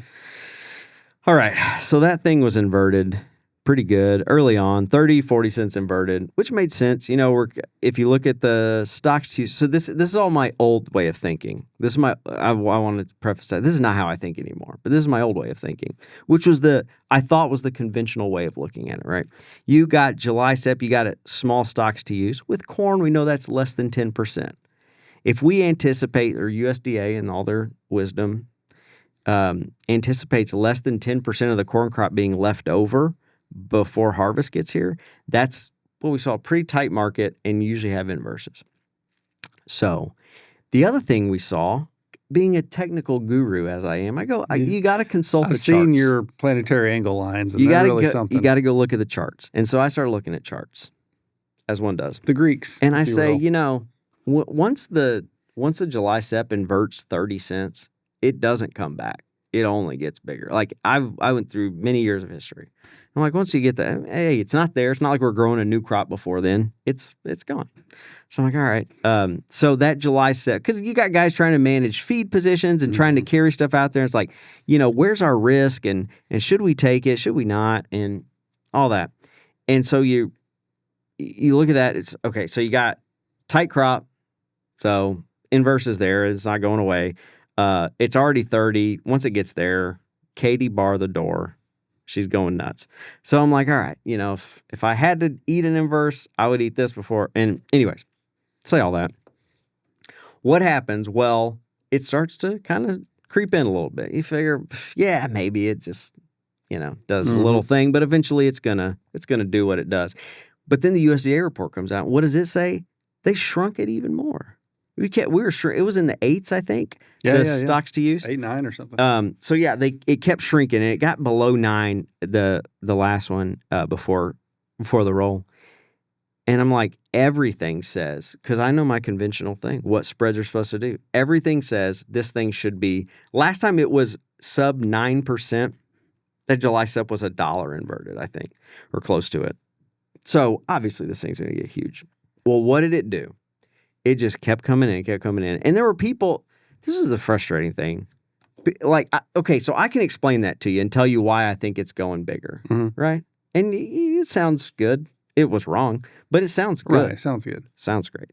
B: All right. So that thing was inverted pretty good early on, 30, 40 cents inverted, which made sense. If you look at the stocks to use, so this is all my old way of thinking. This is I wanted to preface that. This is not how I think anymore, but this is my old way of thinking, which was I thought was the conventional way of looking at it, right? You got July Sep, you got small stocks to use. With corn, we know that's less than 10%. If we anticipate, or USDA in all their wisdom, anticipates less than 10% of the corn crop being left over before harvest gets here, that's what we saw, a pretty tight market and usually have inverses. So the other thing we saw, being a technical guru as I am, you got to consult the charts. I've seen
C: your planetary angle lines, and they're really something.
B: You got to go look at the charts. And so I started looking at charts, as one does.
C: The Greeks.
B: And I say, once the July Sep inverts 30 cents, it doesn't come back. It only gets bigger. Like I went through many years of history. I'm like, once you get that, hey, it's not there. It's not like we're growing a new crop before then. It's gone. So I'm like, all right. So that July Sep, because you got guys trying to manage feed positions and trying to carry stuff out there. It's like, where's our risk and should we take it? Should we not? And all that. And so you look at that. It's okay. So you got tight crop. So inverse is there. It's not going away. It's already 30. Once it gets there, Katie bar the door. She's going nuts. So I'm like, all right, if I had to eat an inverse, I would eat this before. And anyways, say all that. What happens? Well, it starts to kind of creep in a little bit. You figure, yeah, maybe it just, does a little thing, but eventually it's gonna do what it does. But then the USDA report comes out. What does it say? They shrunk it even more. We were sure it was in the 8s, I think. Stocks to use
C: 8, 9 or something.
B: So yeah, it kept shrinking and it got below 9 the last one before the roll. And I'm like, everything says, because I know my conventional thing, what spreads are supposed to do. Everything says this thing should be. Last time it was sub 9%. That July step was $1 inverted, I think, or close to it. So obviously this thing's going to get huge. Well, what did it do? It just kept coming in, kept coming in. And there were people, this is the frustrating thing. Like, okay, so I can explain that to you and tell you why I think it's going bigger, right? And it sounds good. It was wrong, but it sounds good.
C: Right, sounds good.
B: Sounds great.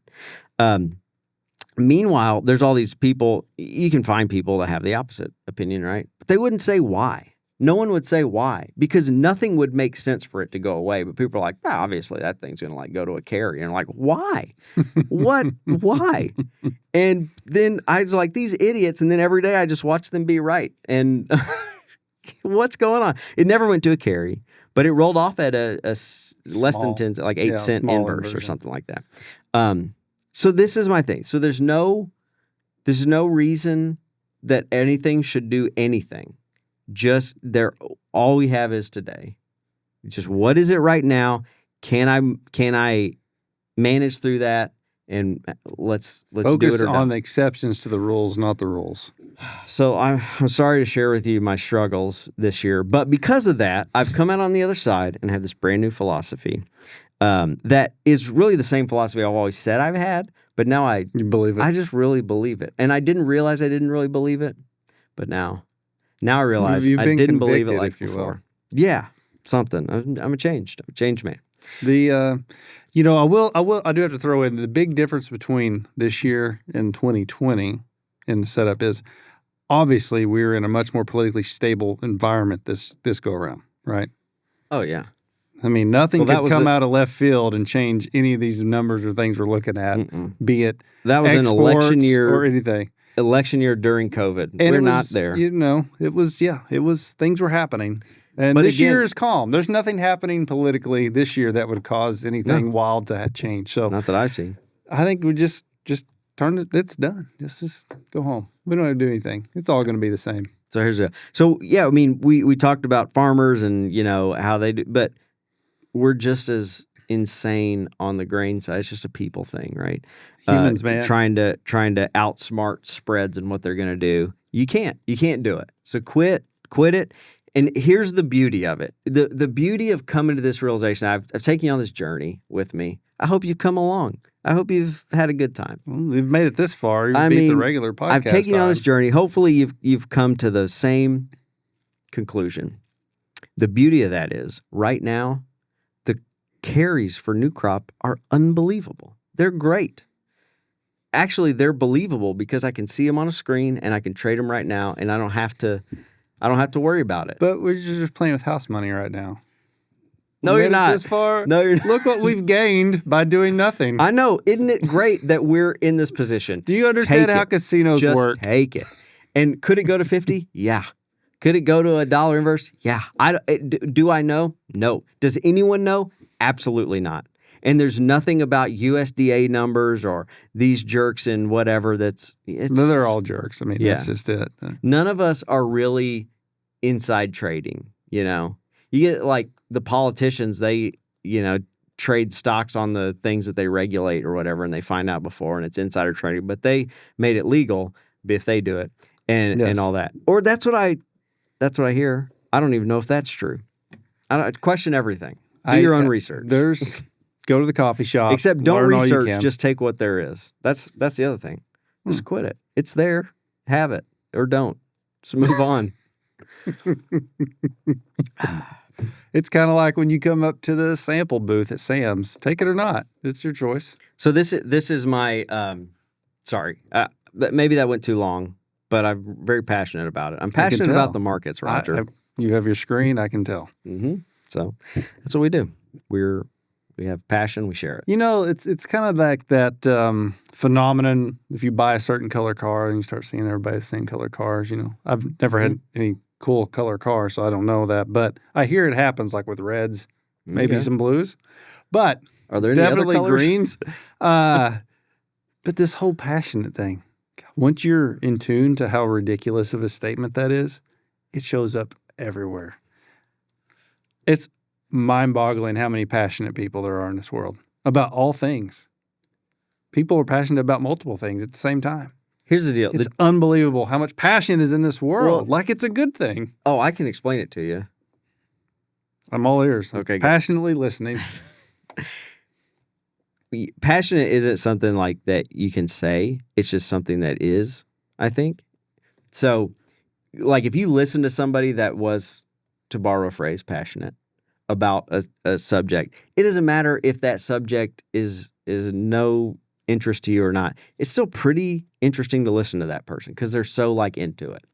B: Meanwhile, there's all these people, you can find people that have the opposite opinion, right? But they wouldn't say why. No one would say why, because nothing would make sense for it to go away. But people are like, well, obviously that thing's going to like go to a carrier. And I'm like, why? What? Why? And then I was like, these idiots. And then every day I just watch them be right. And what's going on? It never went to a carry, but it rolled off at a less than 10, like 8-cent inverse or something like that. So this is my thing. So there's no reason that anything should do anything. Just there, all we have is today. Just what is it right now? Can I manage through that? And let's
C: focus
B: do it or
C: on
B: not.
C: the exceptions to the rules, not the rules.
B: So I'm sorry to share with you my struggles this year, but because of that, I've come out on the other side and have this brand new philosophy that is really the same philosophy I've always said I've had, but now
C: You believe it?
B: I just really believe it, and I didn't realize I didn't really believe it, but now I realize
C: You've
B: I
C: been
B: didn't believe it
C: convicted,
B: like
C: if you will.
B: before. Yeah, something. I'm a changed man.
C: The I do have to throw in the big difference between this year and 2020 in the setup is obviously we're in a much more politically stable environment this go around, right?
B: Oh yeah.
C: I mean, nothing
B: Well, that
C: could
B: was
C: come out of left field and change any of these numbers or things we're looking at, be it
B: That was an
C: exports
B: election year
C: or anything.
B: Election year during COVID.
C: And
B: We're
C: it
B: not
C: was,
B: there.
C: It was things were happening. And
B: But
C: this
B: again-
C: year is calm. There's nothing happening politically this year that would cause anything wild to change. So
B: Not that I've seen.
C: I think we just turn it. It's done. Just go home. We don't have to do anything. It's all going to be the same.
B: So yeah, I mean, we talked about farmers and how they do, but we're just as insane on the grain side. It's just a people thing, right?
C: Humans, man.
B: Trying to outsmart spreads and what they're going to do. You can't do it. So quit it. And here's the beauty of it. The beauty of coming to this realization. I've taken you on this journey with me. I hope you've come along. I hope you've had a good time.
C: Well, we've made it this far. You
B: I
C: beat the
B: mean,
C: regular podcast.
B: I've taken you on this
C: time.
B: journey. Hopefully you've come to the same conclusion. The beauty of that is right now, the carries for new crop are unbelievable. They're great. Actually, they're believable because I can see them on a screen and I can trade them right now, and I don't have to worry about it.
C: But we're just playing with house money right now.
B: No,
C: We
B: you're
C: made it
B: not.
C: This far.
B: No, you're not.
C: Look what we've gained by doing nothing.
B: I know. Isn't it great that we're in this position?
C: Do you understand
B: Take
C: how
B: it.
C: casinos
B: Just
C: work?
B: take it. And could it go to 50? Yeah. Could it go to $1 inverse? Yeah. Do I know? No. Does anyone know? Absolutely not. And there's nothing about USDA numbers or these jerks and whatever
C: They're all jerks. I mean,
B: Yeah.
C: that's just it.
B: None of us are really inside trading, You get like the politicians, they, trade stocks on the things that they regulate or whatever, and they find out before, and it's insider trading, but they made it legal if they do it and all that. Or that's what I hear. I don't even know if that's true. I don't question everything. Do your own research.
C: Go to the coffee shop.
B: Except don't
C: learn all you
B: research,
C: can.
B: just take what there is. That's the other thing. Just quit it. It's there. Have it or don't. Just move on.
C: It's kind of like when you come up to the sample booth at Sam's. Take it or not. It's your choice.
B: So this is my sorry. Maybe that went too long, but I'm very passionate about it. I'm passionate
C: tell.
B: about the markets, Roger.
C: You have your screen. I can tell.
B: So that's what we do. We have passion. We share it.
C: It's kind of like that phenomenon. If you buy a certain color car and you start seeing everybody the same color cars, I've never had any cool color cars, so I don't know that. But I hear it happens like with reds, maybe
B: Okay.
C: some blues, but
B: Are there any
C: definitely
B: other colors?
C: greens. But this whole passionate thing, once you're in tune to how ridiculous of a statement that is, it shows up everywhere. It's mind-boggling how many passionate people there are in this world about all things. People are passionate about multiple things at the same time.
B: Here's the deal.
C: It's unbelievable how much passion is in this world.
B: Well-
C: like it's a good thing.
B: I can explain it to you.
C: I'm all ears. I'm
B: Okay, good.
C: passionately listening.
B: Passionate isn't something like that you can say. It's just something that is, I think. So, like, if you listen to somebody that was, to borrow a phrase, passionate about a subject, it doesn't matter if that subject is no interest to you or not. It's still pretty interesting to listen to that person because they're so like into it.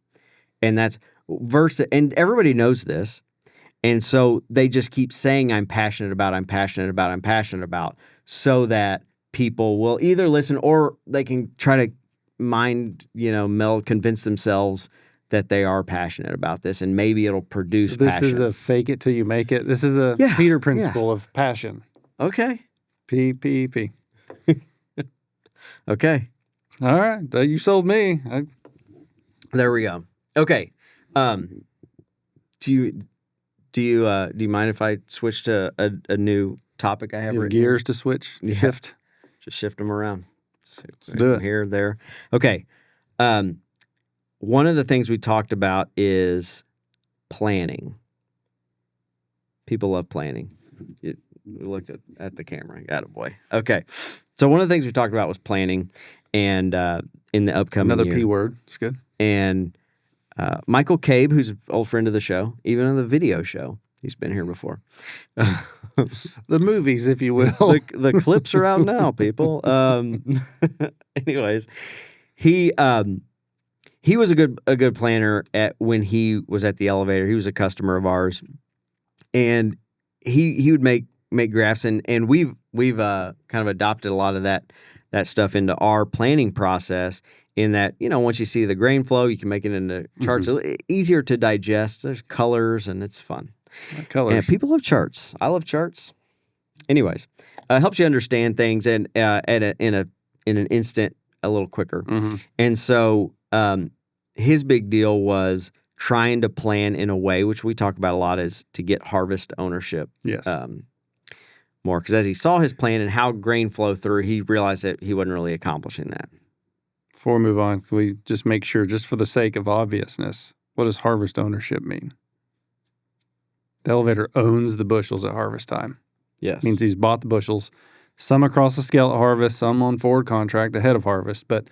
B: And that's versus, and everybody knows this. And so they just keep saying, I'm passionate about, so that people will either listen or they can try to meld, convince themselves that they are passionate about this, and maybe it'll produce
C: So this
B: passion.
C: is a fake it till you make it. This is a Peter principle of passion.
B: Okay.
C: P.
B: Okay.
C: All right. You sold me.
B: There we go. Okay. Do you mind if I switch to a new topic I have
C: You have
B: written here?
C: gears to switch,
B: Yeah.
C: shift.
B: Just shift them around.
C: Let's do it.
B: Here, there. Okay. One of the things we talked about is planning. People love planning. We looked at the camera. Got it, boy. Okay. So one of the things we talked about was planning, and in the upcoming
C: Another
B: year.
C: P word. It's good.
B: And Michael Cabe, who's an old friend of the show, even on the video show, he's been here before.
C: The movies, if you will.
B: the clips are out now, people. Anyways, he was a good planner when he was at the elevator. He was a customer of ours, and he would make graphs, and we've kind of adopted a lot of that stuff into our planning process. In that, once you see the grain flow, you can make it into charts. Easier to digest. There's colors, and it's fun.
C: Colors.
B: And people love charts. I love charts. Anyways, it helps you understand things and in an instant a little quicker.
C: Mm-hmm.
B: And so his big deal was trying to plan in a way, which we talk about a lot, is to get harvest ownership.
C: Yes.
B: More, because as he saw his plan and how grain flow through, he realized that he wasn't really accomplishing that.
C: Before we move on, can we just make sure, just for the sake of obviousness, what does harvest ownership mean? The elevator owns the bushels at harvest time.
B: Yes.
C: Means he's bought the bushels, some across the scale at harvest, some on forward contract ahead of harvest, but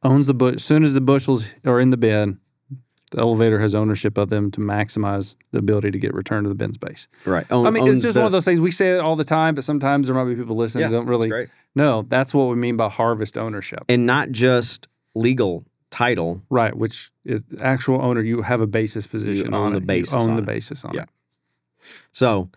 C: owns the bush. As soon as the bushels are in the bin, the elevator has ownership of them to maximize the ability to get returned to the bin space.
B: Right.
C: It's just one of those things. We say it all the time, but sometimes there might be people listening who don't really know. That's what we mean by harvest ownership.
B: And not just legal title.
C: Right, which is actual owner. You have a basis position
B: own
C: on
B: the
C: it.
B: basis
C: You own
B: on
C: the
B: it.
C: basis on it.
B: So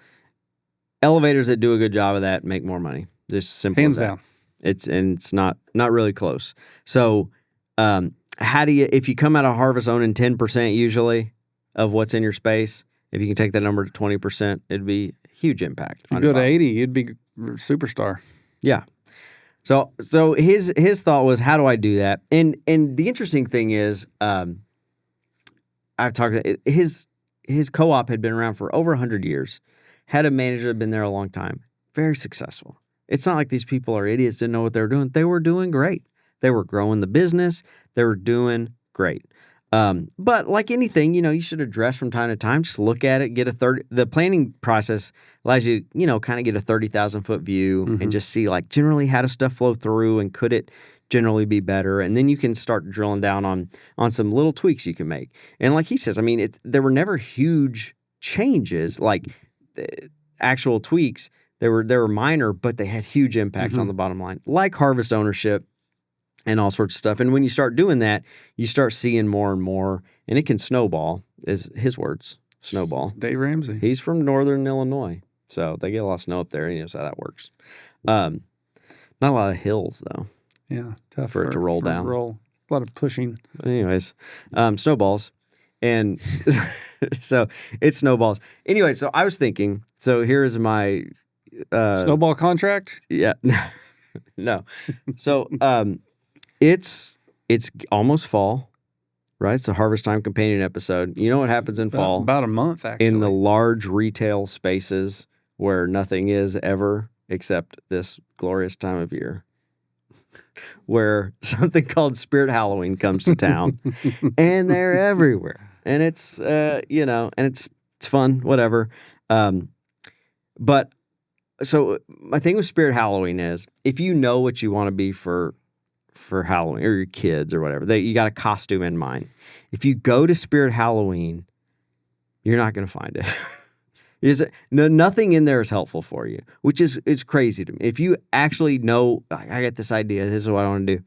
B: elevators that do a good job of that make more money. Just simple
C: Hands
B: as that.
C: down.
B: It's not really close. So how do you, if you come out of harvest owning 10% usually of what's in your space, if you can take that number to 20%, it'd be a huge impact.
C: If you go to 80, you'd be superstar.
B: Yeah. So his thought was, how do I do that? And the interesting thing is, I've talked to his co-op had been around for over 100 years, had a manager that had been there a long time, very successful. It's not like these people are idiots, didn't know what they were doing. They were doing great. They were growing the business. They were doing great. But like anything, you should address from time to time. Just look at it, the planning process allows you, kind of get a 30,000 foot view and just see like generally how does stuff flow through and could it generally be better? And then you can start drilling down on some little tweaks you can make. And like he says, I mean, there were never huge changes, like actual tweaks. They were minor, but they had huge impacts on the bottom line, like harvest ownership and all sorts of stuff. And when you start doing that, you start seeing more and more, and it can snowball, is his words, snowball.
C: It's Dave Ramsey.
B: He's from northern Illinois, so they get a lot of snow up there, and he knows how that works. Not a lot of hills, though.
C: Yeah, tough
B: for it to roll down.
C: A lot of pushing.
B: But anyways, snowballs. And so it snowballs. Anyway, so I was thinking, so here is my...
C: snowball contract?
B: Yeah. No. So it's almost fall, right? It's a Harvest Time Companion episode. You know what happens in fall?
C: About a month, actually.
B: In the large retail spaces where nothing is ever except this glorious time of year, where something called Spirit Halloween comes to town, and they're everywhere. And it's, and it's fun, whatever. But so my thing with Spirit Halloween is if you know what you want to be for Halloween or your kids or whatever, you got a costume in mind. If you go to Spirit Halloween, you're not going to find it. Nothing in there is helpful for you, which is crazy to me. If you actually know, I got this idea, this is what I want to do, I'm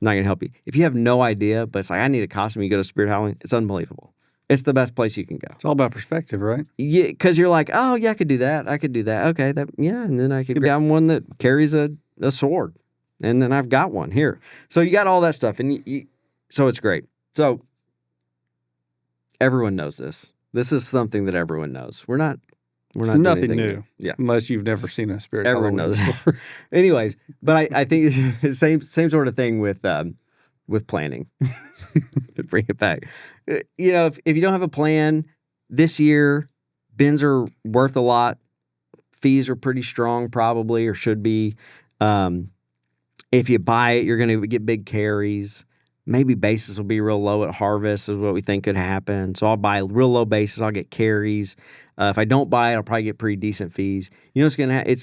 B: not going to help you. If you have no idea, but it's like, I need a costume, you go to Spirit Halloween, it's unbelievable. It's the best place you can go.
C: It's all about perspective, right?
B: Yeah, because you're like, oh, yeah, I could do that. Okay, and then I could grab one that carries a sword. And then I've got one here. So you got all that stuff. And so it's great. So everyone knows this. This is something that everyone knows. We're not doing
C: nothing
B: anything
C: new.
B: Yeah.
C: Unless you've never seen a Spirit
B: Everyone
C: Halloween
B: knows.
C: store.
B: Anyways, but I think it's the same sort of thing with planning. To bring it back. If you don't have a plan this year, bins are worth a lot. Fees are pretty strong probably, or should be. If you buy it, you're going to get big carries. Maybe basis will be real low at harvest is what we think could happen. So I'll buy real low basis. I'll get carries. If I don't buy it, I'll probably get pretty decent fees. You know what's going to happen?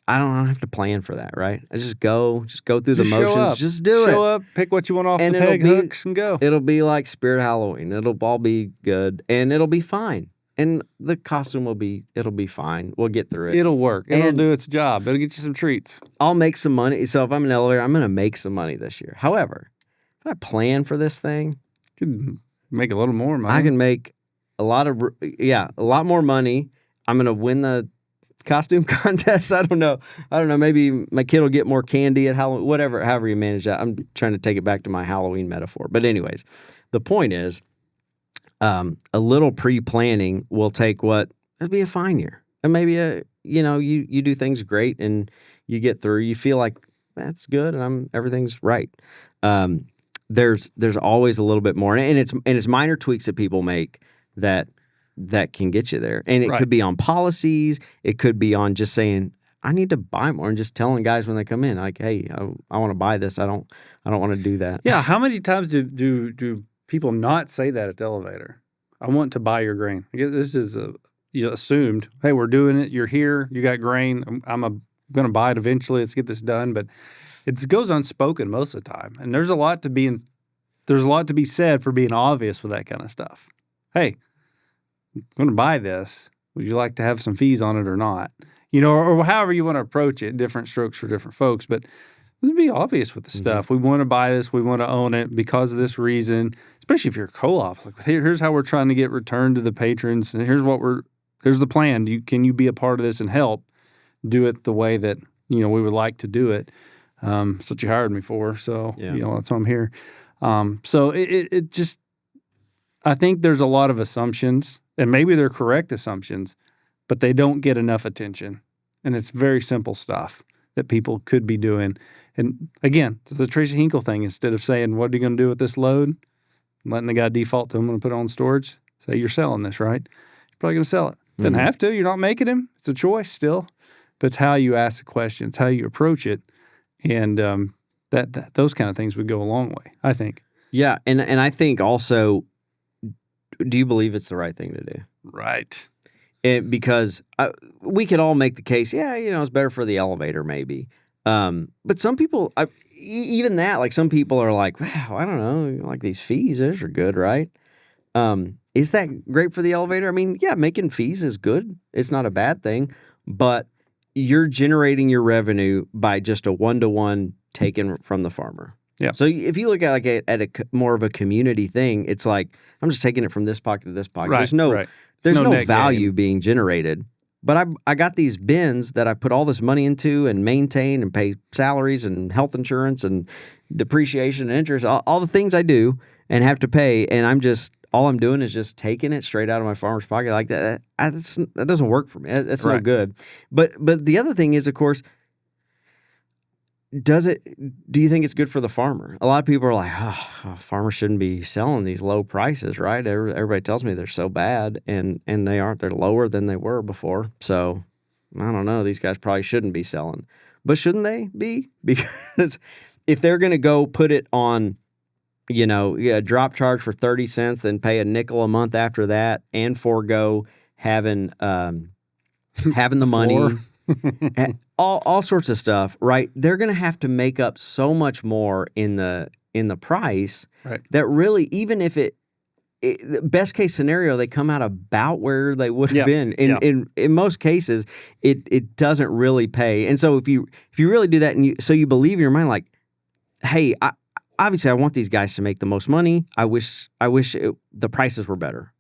B: I don't have to plan for that, right? I just go through the motions. Just do it.
C: Show up, pick what you want off
B: And
C: the peg hooks and go.
B: It'll be like Spirit Halloween. It'll all be good and it'll be fine. And the costume it'll be fine. We'll get through it.
C: It'll work. It'll
B: And-
C: do its job. It'll get you some treats.
B: I'll make some money. So if I'm an elevator, I'm going to make some money this year. However, if I plan for this thing,
C: You can make a little more money.
B: I can make a lot more money. I'm going to win the costume contest. I don't know. Maybe my kid will get more candy at Halloween, however you manage that. I'm trying to take it back to my Halloween metaphor. But anyways, the point is, a little pre-planning will take it'll be a fine year. And maybe, you do things great and you get through, you feel like that's good and everything's right. There's always a little bit more. And it's minor tweaks that people make that can get you there. And it could be on policies. It could be on just saying, I need to buy more, and just telling guys when they come in, like, hey, I want to buy this. I don't want to do that.
C: Yeah. How many times do people not say that at the elevator? I want to buy your grain. I guess this is assumed. Hey, we're doing it. You're here. You got grain. I'm going to buy it eventually. Let's get this done. But it goes unspoken most of the time. And there's a lot to be said for being obvious with that kind of stuff. Hey, I'm going to buy this. Would you like to have some fees on it or not? Or however you want to approach it. Different strokes for different folks. But let's be obvious with the stuff. We want to buy this. We want to own it because of this reason. Especially if you're a co-op. Like, here's how we're trying to get returned to the patrons. And here's the plan. Can you be a part of this and help do it the way that we would like to do it? That's what you hired me for. So that's why I'm here. So it just, I think there's a lot of assumptions, and maybe they're correct assumptions, but they don't get enough attention. And it's very simple stuff that people could be doing. And again, it's the Tracy Hinkle thing. Instead of saying, what are you going to do with this load? Letting the guy default to, I'm going to put it on storage. Say, you're selling this, right? You're probably going to sell it. Doesn't have to. You're not making him. It's a choice still. But it's how you ask the question. It's how you approach it. And that those kind of things would go a long way, I think.
B: Yeah. And I think also, do you believe it's the right thing to do?
C: Right.
B: Because we could all make the case, it's better for the elevator maybe. But some people, even that, like some people are like, wow, I don't know, like these fees, those are good, right? Is that great for the elevator? I mean, yeah, making fees is good. It's not a bad thing, but you're generating your revenue by just a one-to-one taken from the farmer.
C: Yeah.
B: So if you look at a more of a community thing, it's like, I'm just taking it from this pocket to this pocket.
C: Right,
B: There's no
C: net
B: value
C: gain.
B: being generated. But I got these bins that I put all this money into and maintain and pay salaries and health insurance and depreciation and interest, all the things I do and have to pay. And all I'm doing is just taking it straight out of my farmer's pocket like that. That doesn't work for me. That's no
C: Right.
B: good. But the other thing is, of course, do you think it's good for the farmer? A lot of people are like, farmers shouldn't be selling these low prices, right? Everybody tells me they're so bad, and they aren't. They're lower than they were before. So I don't know. These guys probably shouldn't be selling. But shouldn't they be? Because if they're going to go put it on, a drop charge for 30 cents and pay a nickel a month after that and forego having having the money, all sorts of stuff, right? They're going to have to make up so much more in the price
C: Right.
B: that really, even if the best case scenario, they come out about where they would have been. In most cases, it doesn't really pay. And so if you really do that, and you believe in your mind, like, hey, obviously I want these guys to make the most money. I wish the prices were better,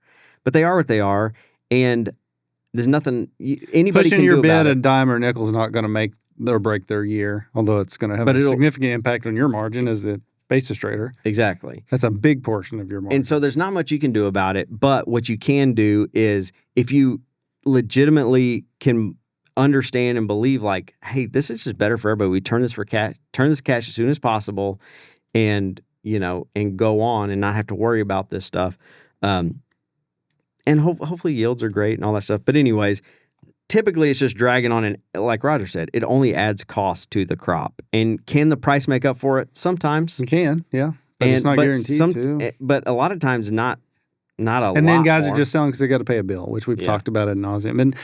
B: but they are what they are, and there's nothing anybody
C: pushing
B: can
C: your
B: do about
C: bid
B: it.
C: a dime or nickel is not going to make or break their year, although it's going to have a significant impact on your margin as the basis trader.
B: Exactly.
C: That's a big portion of your margin.
B: And so there's not much you can do about it, but what you can do is if you legitimately can understand and believe, like, hey, this is just better for everybody. We turn this cash as soon as possible, and go on and not have to worry about this stuff. And hopefully yields are great and all that stuff. But anyways, typically it's just dragging on, and like Roger said, it only adds cost to the crop. And can the price make up for it? Sometimes.
C: You can, yeah. But it's not guaranteed to.
B: But a lot of times not a lot.
C: And then guys
B: more.
C: are just selling because they got to pay a bill, which we've talked about ad nauseum. And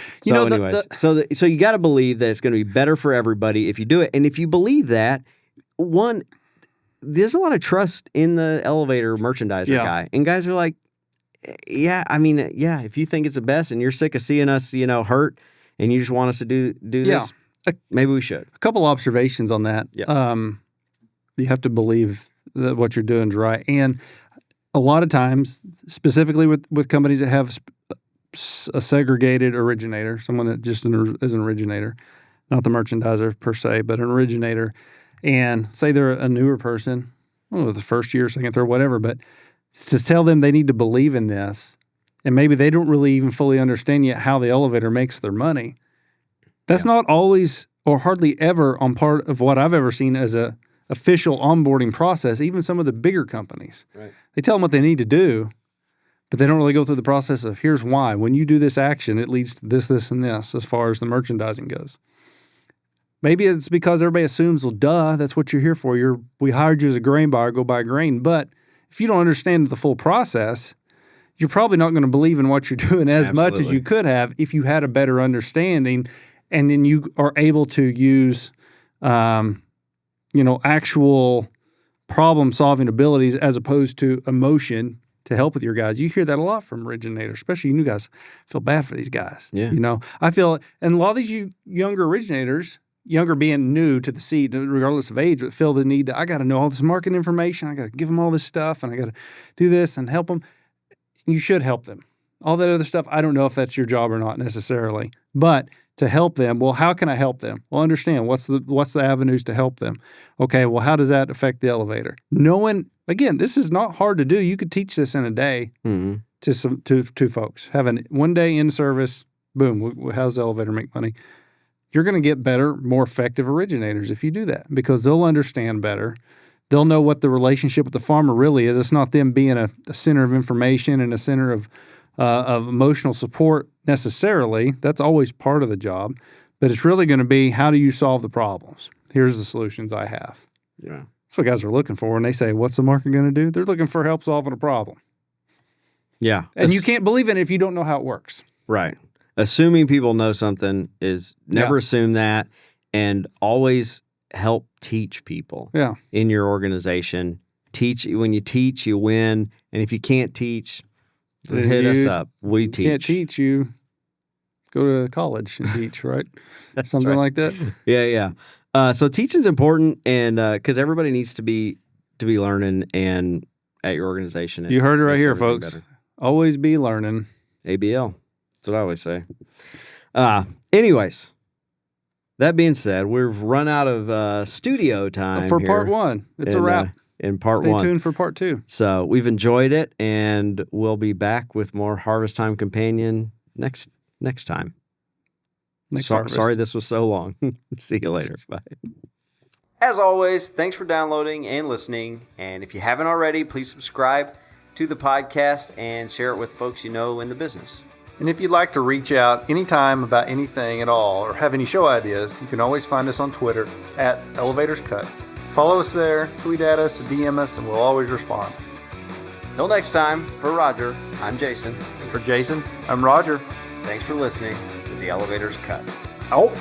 B: so you got to believe that it's going to be better for everybody if you do it. And if you believe that, there's a lot of trust in the elevator merchandiser guy, and guys are like, if you think it's the best and you're sick of seeing us, hurt, and you just want us to do this, maybe we should.
C: A couple observations on that.
B: Yeah.
C: You have to believe that what you're doing is right. And a lot of times, specifically with companies that have a segregated originator, someone that just is an originator, not the merchandiser per se, but an originator, and say they're a newer person, the first year, second, third, whatever, but to tell them they need to believe in this, and maybe they don't really even fully understand yet how the elevator makes their money. That's not always or hardly ever on part of what I've ever seen as a official onboarding process, even some of the bigger companies.
B: Right.
C: They tell them what they need to do, but they don't really go through the process of here's why. When you do this action, it leads to this, this, and this as far as the merchandising goes. Maybe it's because everybody assumes, well, duh, that's what you're here for. We hired you as a grain buyer, go buy grain. But if you don't understand the full process, you're probably not going to believe in what you're doing as much as you could have if you had a better understanding, and then you are able to use, actual problem-solving abilities as opposed to emotion to help with your guys. You hear that a lot from originators, especially you new guys. I feel bad for these guys.
B: Yeah.
C: I feel, and a lot of these younger originators, younger being new to the seat, regardless of age, but feel the need I got to know all this market information. I got to give them all this stuff, and I got to do this and help them. You should help them. All that other stuff, I don't know if that's your job or not necessarily, but to help them, well, how can I help them? Well, understand what's the avenues to help them. Okay, well, how does that affect the elevator? Knowing, again, this is not hard to do. You could teach this in a day to folks. Having one day in service, boom, how does the elevator make money? You're going to get better, more effective originators if you do that, because they'll understand better. They'll know what the relationship with the farmer really is. It's not them being a center of information and a center of emotional support necessarily. That's always part of the job. But it's really going to be, how do you solve the problems? Here's the solutions I have.
B: Yeah.
C: That's what guys are looking for. And they say, what's the market going to do? They're looking for help solving a problem.
B: Yeah.
C: And you can't believe in it if you don't know how it works.
B: Right. Assuming people know something is never assume that, and always help teach people in your organization. When you teach, you win. And if you can't teach, hit us up. We teach.
C: Can't teach, you go to college and teach, right? Something like that.
B: Yeah. So teaching's important, and because everybody needs to be learning, and at your organization.
C: You heard it right here, folks. Better. Always be learning.
B: ABL. That's what I always say. Anyways, that being said, we've run out of studio time
C: for part one. It's a wrap.
B: In part one.
C: Stay tuned for part two.
B: So we've enjoyed it, and we'll be back with more Harvest Time Companion next time. Sorry this was so long. See you later. Bye. As always, thanks for downloading and listening. And if you haven't already, please subscribe to the podcast and share it with folks you know in the business.
C: And if you'd like to reach out anytime about anything at all or have any show ideas, you can always find us on Twitter at ElevatorsCut. Follow us there, tweet at us, DM us, and we'll always respond.
B: Till next time, for Roger, I'm Jason.
C: And for Jason, I'm Roger.
B: Thanks for listening to The Elevator's Cut.
C: Oh.